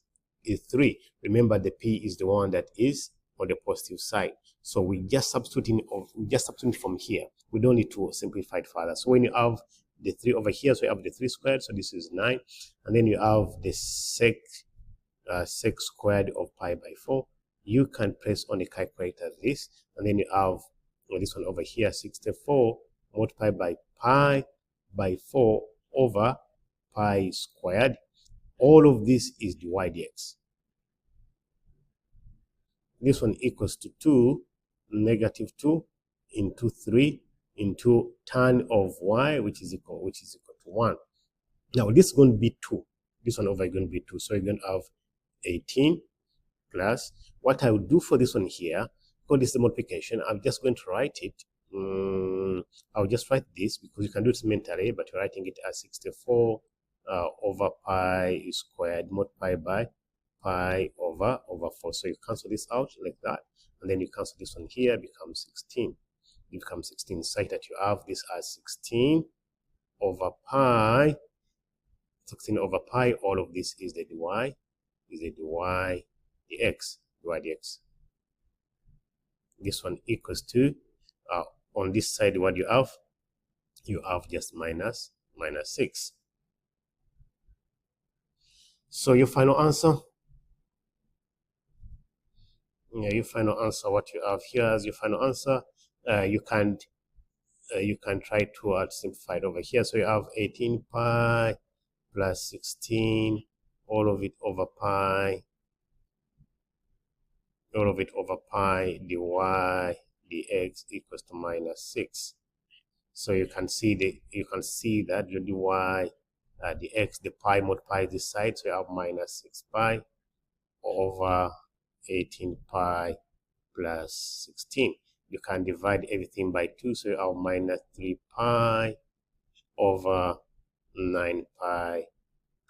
3. Remember, the p is the one that is on the positive side. So we just substitute from here. We don't need to simplify it further. So when you have the 3 over here, so you have the 3 squared, so this is 9, and then you have the sec squared of pi by 4. You can press on the calculator this, and then you have this one over here, 64 multiplied by pi by 4 over pi squared. All of this is dy dx. This one equals to 2, negative 2 into 3 into tan of y, which is equal to 1. Now this is going to be 2. This one over is going to be 2. So you're going to have 18 plus, what I will do for this one here, because this is the multiplication, I'm just going to write it. I'll just write this because you can do it mentally, but you're writing it as 64 over pi squared multiplied by pi over 4. So you cancel this out like that, and then you cancel this one here, becomes 16. It becomes 16, such that you have this as 16 over pi. 16 over pi, all of this is the dy, dx. This one equals to, on this side, what you have just minus 6. So your final answer, what you have here as your final answer, you can try to simplify it over here. So you have 18 pi plus 16, all of it over pi dy dx equals to minus 6. So you can see that the dy dx, the pi multiplies this side, so you have minus 6 pi over 18 pi plus 16. You can divide everything by 2, so you have minus 3 pi over 9 pi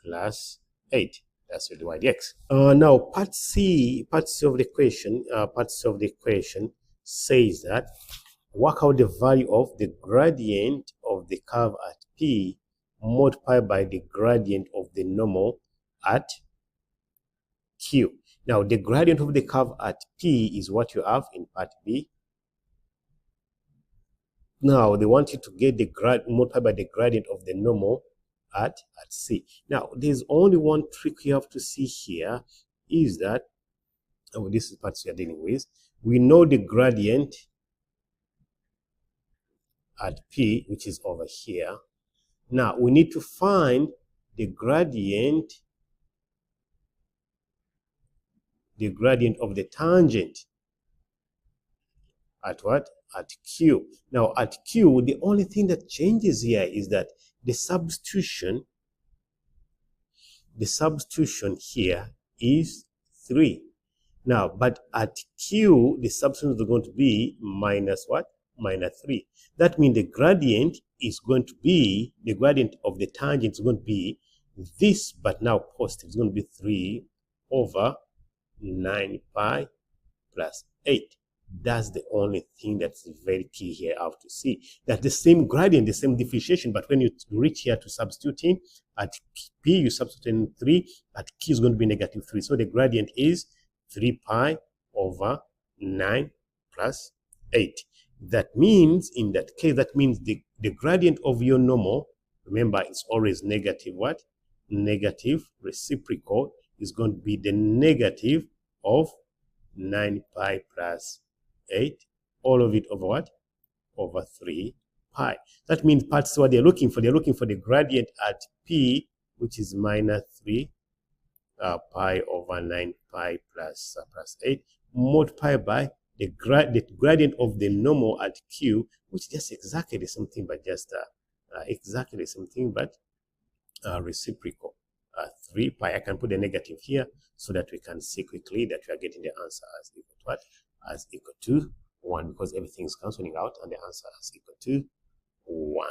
plus 8. That's your dy dx. Now part C of the equation says that work out the value of the gradient of the curve at P multiplied by the gradient of the normal at Q. Now the gradient of the curve at P is what you have in part B. Now they want you to get the multiplied by the gradient of the normal at C. Now there's only one trick you have to see here, is that, this is part we are dealing with. We know the gradient at P, which is over here. Now we need to find the gradient of the tangent at what? At Q. Now at Q, the only thing that changes here is that the substitution here is 3. Now, but at Q, the substance is going to be minus what? Minus 3. That means the gradient is going to be, the gradient of the tangent is going to be this, but now positive. It's going to be 3 over 9 pi plus 8. That's the only thing that's very key here I have to see. That the same gradient, the same differentiation, but when you reach here to substitute in, at P you substitute in 3, at Q is going to be negative 3. So the gradient is 3 pi over 9 plus 8. That means, in that case, that means the gradient of your normal, remember, it's always negative what? Negative reciprocal is going to be the negative of 9 pi plus 8, all of it over what? Over 3 pi. That means that's what they're looking for. They're looking for the gradient at P, which is minus 3 pi over 9 pi plus 8, multiplied by the gradient of the normal at Q, which is just exactly the same thing, but just exactly the same thing, but reciprocal. 3 pi. I can put the negative here so that we can see quickly that we are getting the answer as equal to what? As equal to 1, because everything is cancelling out and the answer is equal to 1.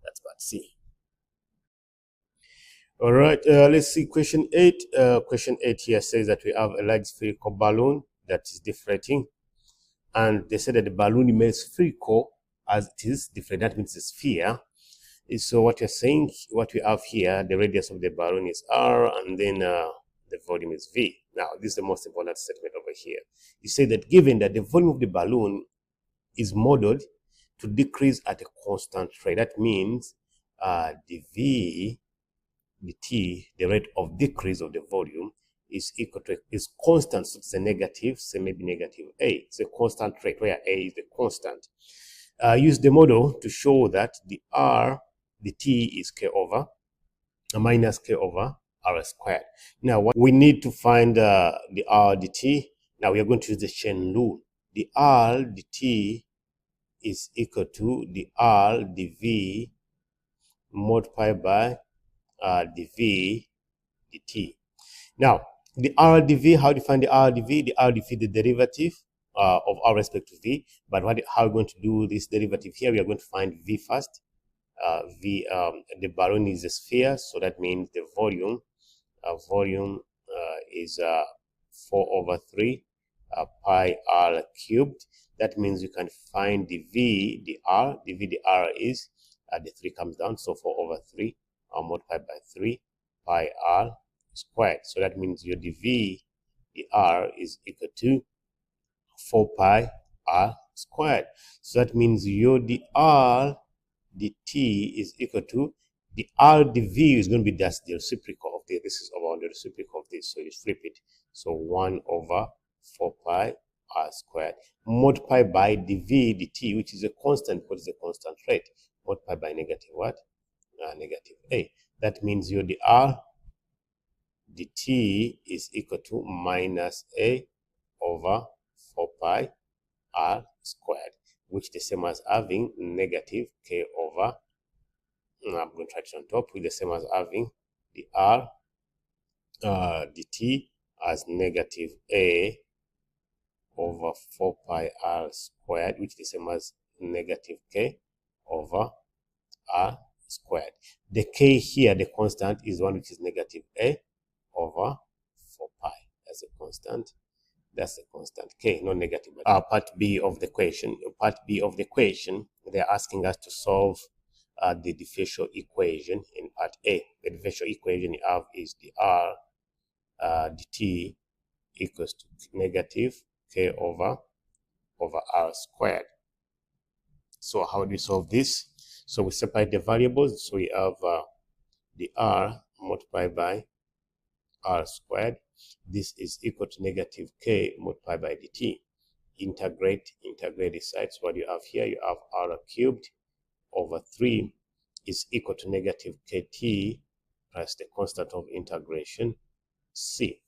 That's part C. All right, let's see question 8. Question 8 here says that we have a large spherical balloon that is deflating, and they said that the balloon remains spherical as it is deflated. That means a sphere. So what you're saying, what we have here, the radius of the balloon is r, and then the volume is v. Now, this is the most important statement over here. You say that given that the volume of the balloon is modeled to decrease at a constant rate, that means the v, the t, the rate of decrease of the volume is equal to, is constant, so it's a negative, say maybe negative a. It's a constant rate where a is the constant. Use the model to show that the r, the t is k over minus k over r squared. Now, what we need to find the r, the t. Now we are going to use the chain rule. The r, the t is equal to the r, the v multiplied by the v, the t. Now, the r, the v, how do you find the r, the v? The r, the v, the derivative of r respect to v. But how are we going to do this derivative here? We are going to find v first. The balloon is a sphere, so that means the volume is 4 over 3 pi r cubed. That means you can find the v, the r. The v, the r is the 3 comes down, so 4 over 3 multiplied by 3 pi r squared. So that means your the v, the r is equal to 4 pi r squared. So that means your the r, the t is equal to the r, the v is going to be that's the reciprocal of this. This is over the reciprocal of this, so you flip it. So 1 over 4 pi r squared multiplied by the v, the t, which is a constant. What is a constant rate? Multiplied by negative what? Negative a. That means your the r, the t is equal to minus a over 4 pi r squared, which is the same as having negative k over, I'm going to write it on top, with the same as having the r, the t as negative a over 4 pi r squared, which is the same as negative k over r squared. The k here, the constant, is one which is negative a over 4 pi. That's a constant. That's a constant k, not negative. Part B of the question. Part B of the question, they're asking us to solve the differential equation in part A. The differential equation you have is the r, the t equals to negative k over r squared. So how do we solve this? So we separate the variables. So we have the r multiplied by r squared. This is equal to negative k multiplied by the t. Integrate this side. So what you have here, you have r cubed over 3 is equal to negative kt plus the constant of integration c.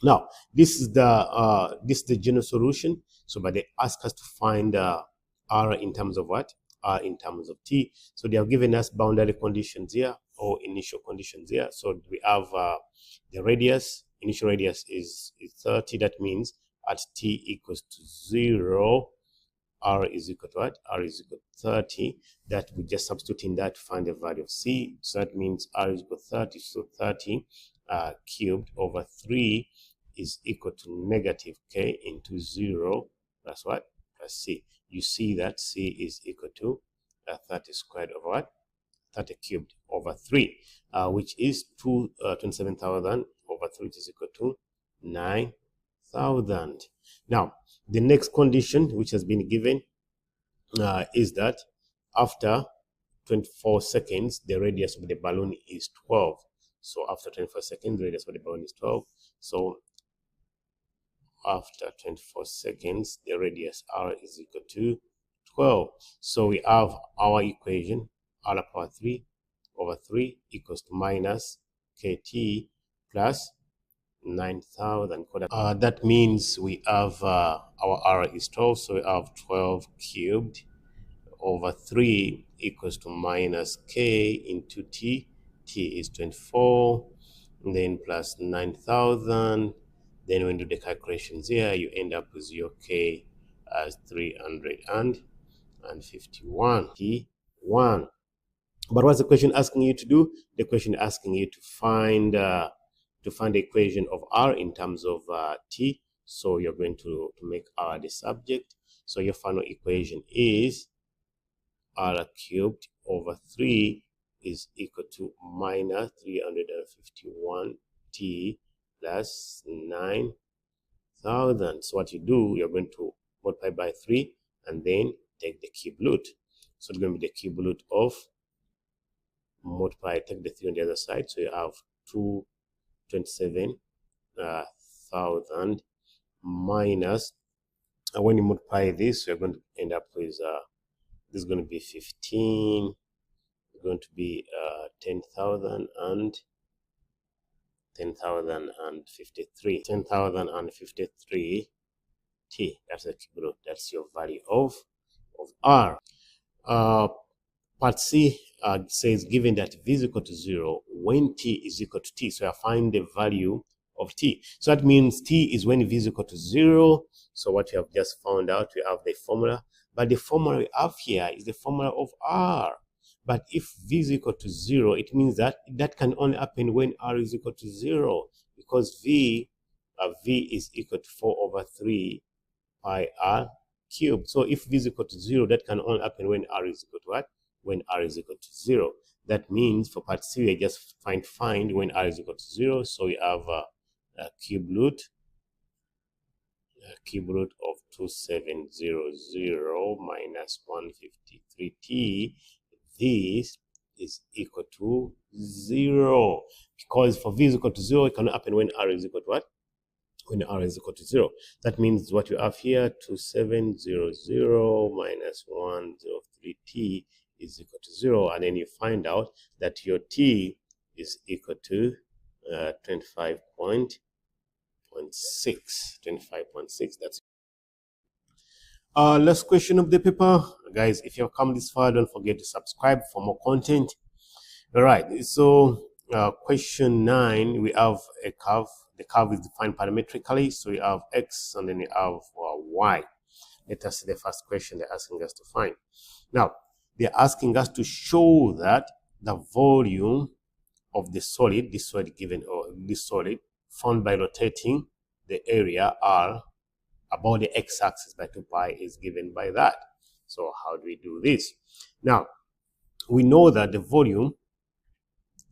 Now, this is the general solution. So, but they ask us to find r in terms of what? R in terms of t. So they have given us boundary conditions here, or initial conditions here. So we have the radius initial radius is 30. That means at t equals to 0, r is equal to what? R is equal to 30. That we just substitute in that to find the value of c. So that means r is equal to 30. So 30 cubed over 3 is equal to negative k into 0 plus what? Plus c. You see that c is equal to 30 squared over what? 30 cubed over 3, which is 27,000 over 3, which is equal to 9,000. Now, the next condition which has been given is that after 24 seconds, the radius of the balloon is 12. So after 24 seconds, the radius of the balloon is 12. So after 24 seconds, the radius r is equal to 12. So we have our equation, r power 3 over 3 equals to minus kt plus 9,000. That means we have our r is 12, so we have 12 cubed over 3 equals to minus k into t. T is 24, and then plus 9,000. Then when you do the calculations here, you end up with your k as 351 t1. But what's the question asking you to do? The question asking you to find the equation of r in terms of t. So you're going to make r the subject. So your final equation is r cubed over 3 is equal to minus 351 t plus 9,000. So what you do, you're going to multiply by 3 and then take the cube root. So it's going to be the cube root of multiply, take the 3 on the other side, so you have 227,000 minus, and when you multiply this, you're going to end up with this is going to be 15, going to be 10,000 and 10,053 t. That's the cube root. That's your value of r. Part C says given that v is equal to 0 when t is equal to t. So I find the value of t. So that means t is when v is equal to 0. So what we have just found out, we have the formula. But the formula we have here is the formula of r. But if v is equal to 0, it means that can only happen when r is equal to 0. Because v is equal to 4 over 3 pi r cubed. So if v is equal to 0, that can only happen when r is equal to what? When r is equal to 0. That means for part C, we just find when r is equal to 0. So we have a cube root of 2700 minus 153t. This is equal to 0. Because for v is equal to 0, it cannot happen when r is equal to what? When r is equal to 0. That means what you have here, 2700 minus 103t is equal to 0, and then you find out that your t is equal to 25.6. That's last question of the paper, guys. If you've come this far, don't forget to subscribe for more content. All right, so question 9, we have a curve. The curve is defined parametrically, so we have x and then we have y. Let us see the first question they're asking us to find. Now, they're asking us to show that the volume of the solid, this solid given, or this solid, found by rotating the area r about the x-axis by 2 pi is given by that. So how do we do this? Now, we know that the volume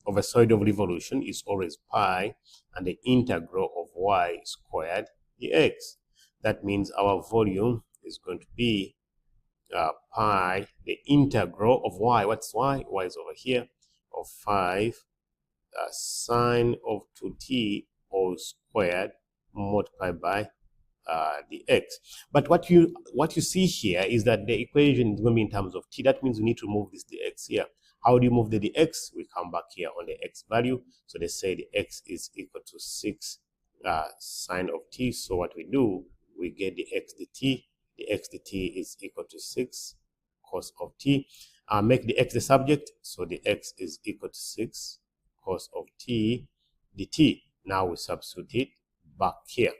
of a solid of revolution is always pi and the integral of y squared dx. That means our volume is going to be pi, the integral of y. What's y? Y is over here, of 5 sine of 2t all squared multiplied by the x. But what you see here is that the equation is going to be in terms of t. That means we need to move this dx here. How do you move the dx? We come back here on the x value. So they say the x is equal to 6 sine of t. So what we do, we get the x dt. The x dt is equal to 6 cos of t. Make the x the subject. So the x is equal to 6 cos of t dt. Now we substitute it back here.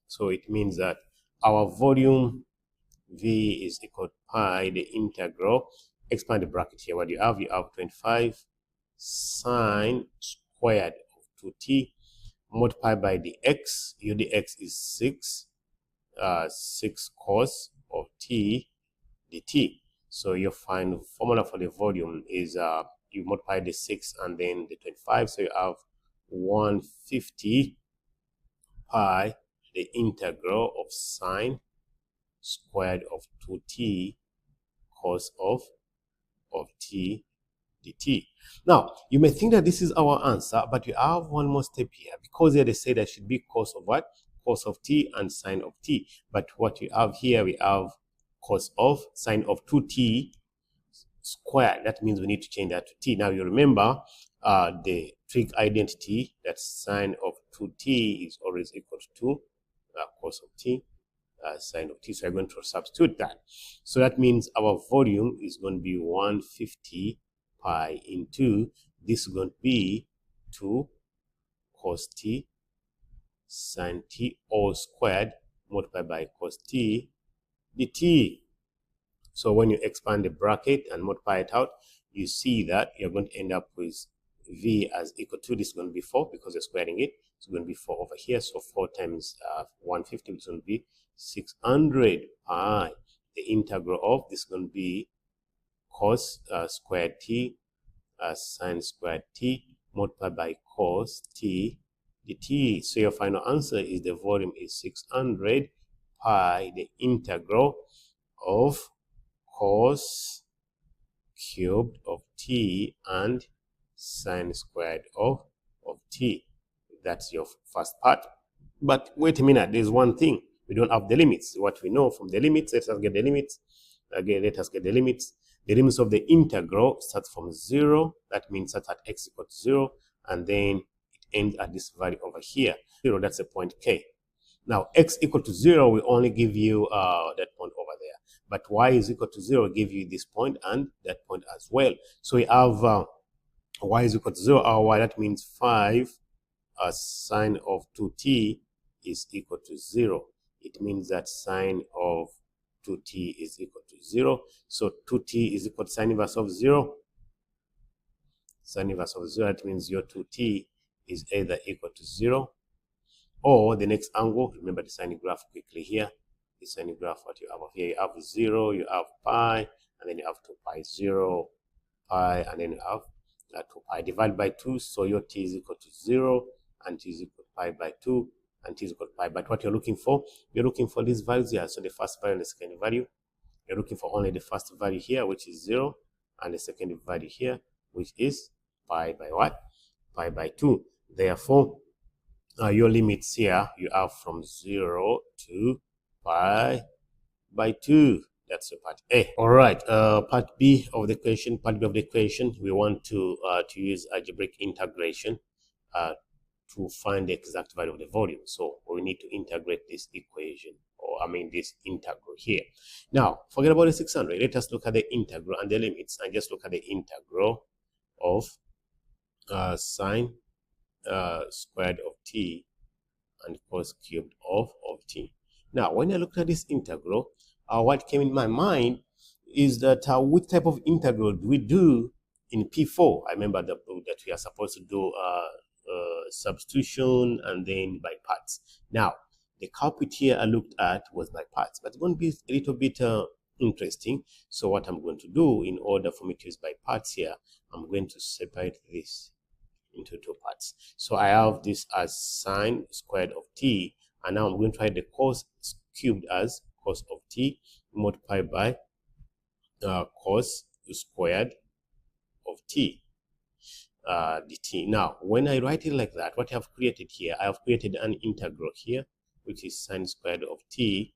So it means that our volume V is equal to pi, the integral, expand the bracket here. What you have 25 sine squared of 2t multiplied by the x. The x is 6 cos of t dt. So your final formula for the volume is you multiply the 6 and then the 25, so you have 150 pi the integral of sine squared of 2t cos of t dt. Now you may think that this is our answer, but you have one more step here, because here they say that should be cos of what? Cos of t and sine of t. But what you have here, we have cos of sine of 2t squared. That means we need to change that to t. Now you remember the trig identity, that sine of 2t is always equal to cos of t sine of t. So I'm going to substitute that. So that means our volume is going to be 150 pi into, this is going to be 2 cos t sine t all squared multiplied by cos t dt. So when you expand the bracket and multiply it out, you see that you're going to end up with v as equal to, this is going to be 4 because you're squaring it. It's going to be 4 over here. So 4 times 150 is going to be 600 pi. The integral of this is going to be cos squared t sine squared t multiplied by cos t dt. So your final answer is the volume is 600 pi the integral of cos cubed of t and sine squared of t. That's your first part. But wait a minute, there's one thing. We don't have the limits. What we know from the limits, let us get the limits. Again, let us get the limits. The limits of the integral starts from 0. That means that at x equal to 0. And then it ends at this value over here. 0, that's a point k. Now, x equal to 0 will only give you that point over there. But y is equal to 0 will give you this point and that point as well. So we have y is equal to 0. Our y, that means 5 sine of 2t is equal to 0. It means that sine of 2t is equal to 0. So 2t is equal to sine inverse of 0. Sine inverse of 0, that means your 2t is either equal to 0 or the next angle. Remember the sine graph quickly here. The sine graph, what you have here, you have 0, you have pi, and then you have 2 pi, 0, pi, and then you have 2 pi. Divide by 2, so your t is equal to 0, and t is equal to pi by 2, and t is equal to pi. But what you're looking for these values here. So the first value and the second value. You're looking for only the first value here, which is 0, and the second value here, which is pi by what? Pi by 2. Therefore, your limits here, you have from 0 to pi by 2. That's your part A. All right, part B of the equation. We want to use algebraic integration to find the exact value of the volume. So we need to integrate this equation, or this integral here. Now, forget about the 600. Let us look at the integral and the limits, and just look at the integral of sine squared of t and cos cubed of t. Now, when I looked at this integral, what came in my mind is that which type of integral do we do in P4? I remember that we are supposed to do substitution and then by parts. Now, the culprit here I looked at was by parts, but it's going to be a little bit interesting. So what I'm going to do, in order for me to use by parts here, I'm going to separate this into 2 parts. So I have this as sine squared of t, and now I'm going to write the cos cubed as cos of t multiplied by cos squared of t dt. Now, when I write it like that, what I have created here, I have created an integral here, which is sine squared of t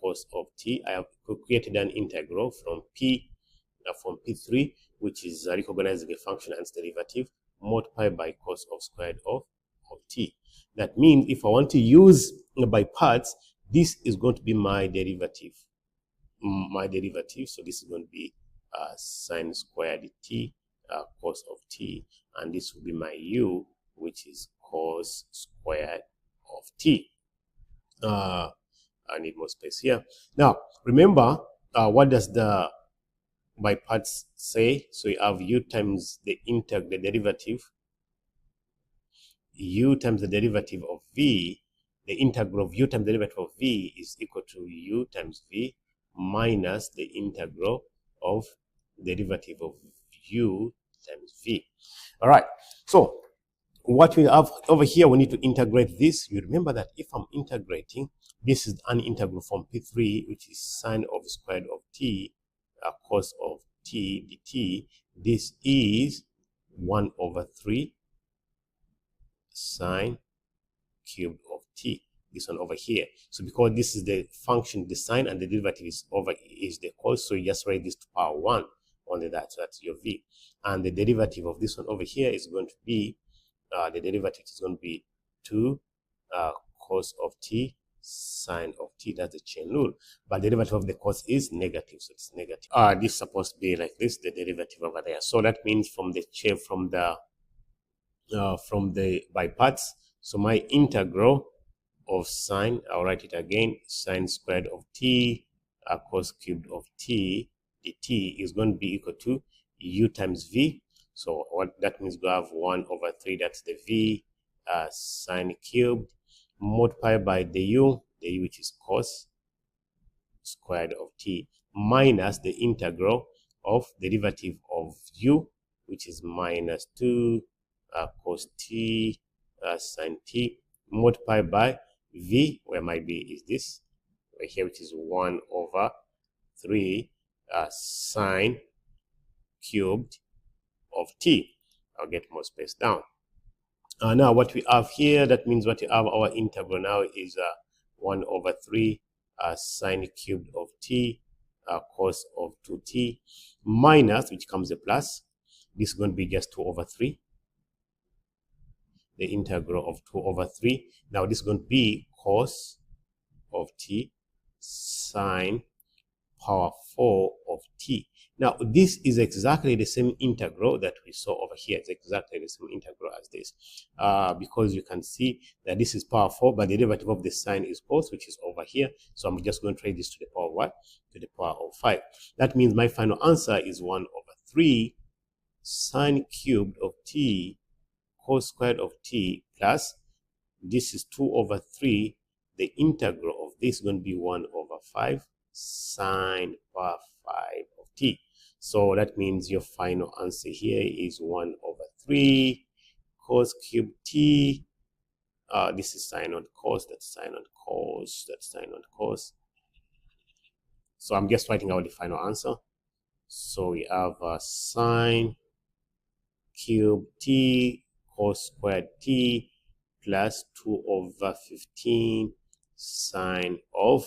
cos of t. I have created an integral from P3, which is recognizing a function and its derivative, multiplied by cos of squared of t. That means if I want to use by parts, this is going to be my derivative. So this is going to be sine squared t cos of t, and this will be my u, which is cos squared of t. I need more space here. Now, remember, what does the by parts say? So you have u times the derivative, u times the derivative of v. The integral of u times the derivative of v is equal to u times v minus the integral of the derivative of u times v. All right, so what we have over here, we need to integrate this. You remember that if I'm integrating, this is an integral from P3, which is sine of squared of t, cos of t dt. This is 1 over 3 sine cubed of t. This one over here. So because this is the function, the sine, and the derivative is the cos, so you just write this to power 1. Only that, so that's your v. And the derivative of this one over here is going to be, the derivative is going to be 2 cos of t sine of t. That's the chain rule. But the derivative of the cos is negative, so it's negative. This is supposed to be like this, the derivative over there. So that means from the chain, from the by parts. So my integral of sine, I'll write it again, sine squared of t cos cubed of t dt is going to be equal to u times v. So what that means, we have 1 over 3, that's the v sine cubed, multiplied by the u which is cos squared of t, minus the integral of the derivative of u, which is minus 2 cos t sine t, multiplied by v, where my v is this right here, which is 1 over 3 sine cubed of t. I'll get more space down. Now what we have here, that means what we have, our integral now is 1 over 3 sine cubed of t cos of 2t, minus, which comes a plus, this is going to be just 2 over 3, the integral of 2 over 3. Now this is going to be cos of t sine power 4 of t. Now this is exactly the same integral that we saw over here. It's exactly the same integral as this, because you can see that this is power 4, but the derivative of the sine is cos, which is over here. So I'm just going to try this to the power of what? To the power of 5. That means my final answer is 1 over 3 sine cubed of t cos squared of t, plus this is 2 over 3. The integral of this is going to be 1 over 5 sine power 5 of t. So that means your final answer here is 1 over 3 cos cubed t. This is sine on cos, that's sine on cos, that's sine on cos. So I'm just writing out the final answer. So we have sine cubed t cos squared t plus 2 over 15 sine power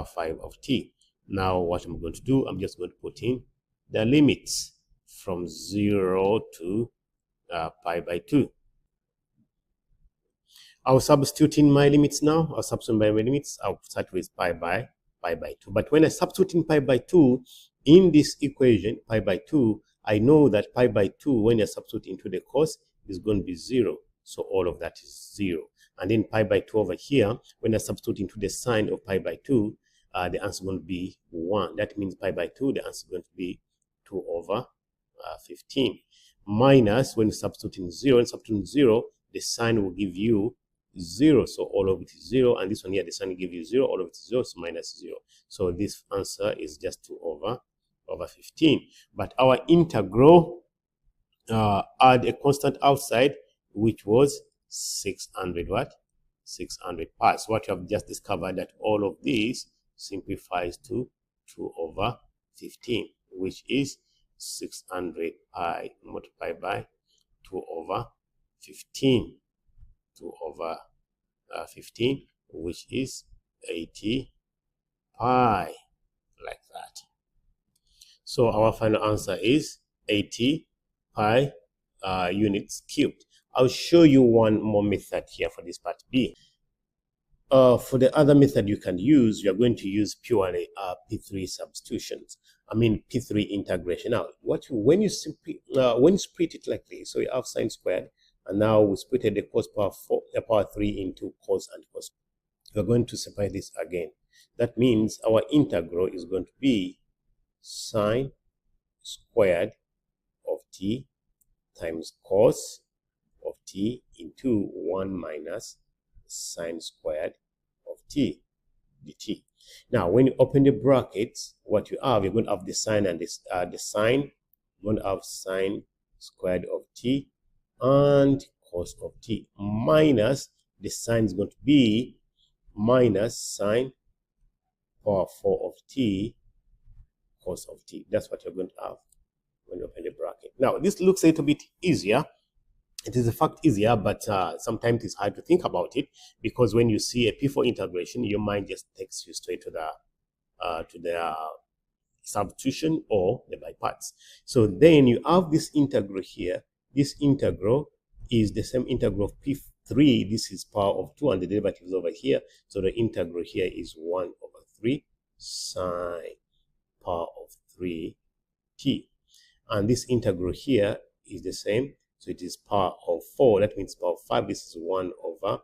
5 of t. Now what I'm going to do, I'm just going to put in the limits from 0 to pi by 2. I'll substitute in my limits now. I'll substitute by my limits. I'll start with pi by 2. But when I substitute in pi by 2 in this equation, pi by 2, I know that pi by 2, when I substitute into the cos, is going to be 0. So all of that is 0. And then pi by 2 over here, when I substitute into the sine of pi by 2, the answer is going to be 1. That means pi by 2, the answer is going to be 2 over 15. Minus, when you substitute in 0, and substitute in 0, the sine will give you 0. So all of it is 0. And this one here, the sine will give you 0. All of it is 0, so minus 0. So this answer is just 2 over 15. But our integral had a constant outside, which was 600 what? 600 pi. So what you have just discovered, that all of these simplifies to 2 over 15, which is 600 pi multiplied by 2 over 15. 2 over 15, which is 80 pi, like that. So our final answer is 80 pi units cubed. I'll show you one more method here for this part B. For the other method you can use, you are going to use purely P3 substitutions. I mean P3 integration. Now, when you split it like this, so you have sine squared And now we split the cos power 4, power 3 into cos and cos. We're going to separate this again. That means our integral is going to be sine squared of t times cos of t into 1 minus sine squared of t dt. Now, when you open the brackets, what you have, you're going to have the sine and this, the sine. You're going to have sine squared of t and cos of t minus the sine is going to be minus sine power 4 of t cos of t. That's what you're going to have when you open the bracket. Now, this looks a little bit easier. It is in fact easier, but sometimes it's hard to think about it, because when you see a P4 integration, your mind just takes you straight to the substitution or the by parts. So then you have this integral here. This integral is the same integral of P3. This is power of 2 and the derivative is over here. So the integral here is 1 over 3 sine power of 3t. And this integral here is the same. So it is power of 4. That means power of 5. This is 1 over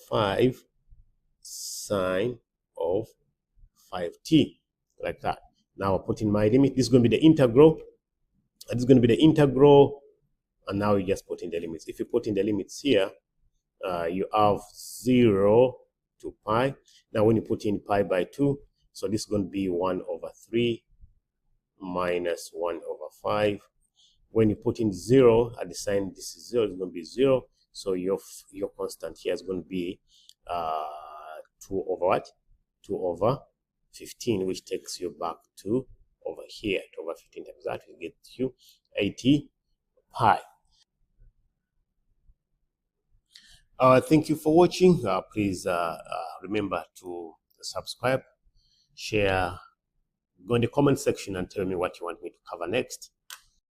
5 sine of 5t. Like that. Now I put in my limit. This is going to be the integral. This is going to be the integral. And now you just put in the limits. If you put in the limits here, you have 0 to pi. Now when you put in pi by 2, so this is going to be 1 over 3 minus 1 over 5. When you put in 0 at the sign, this is 0, it's going to be 0. So your constant here is going to be 2 over what? 2 over 15, which takes you back to over here. 2 over 15 times that will get you 80 pi. Thank you for watching. Please remember to subscribe, share, go in the comment section and tell me what you want me to cover next.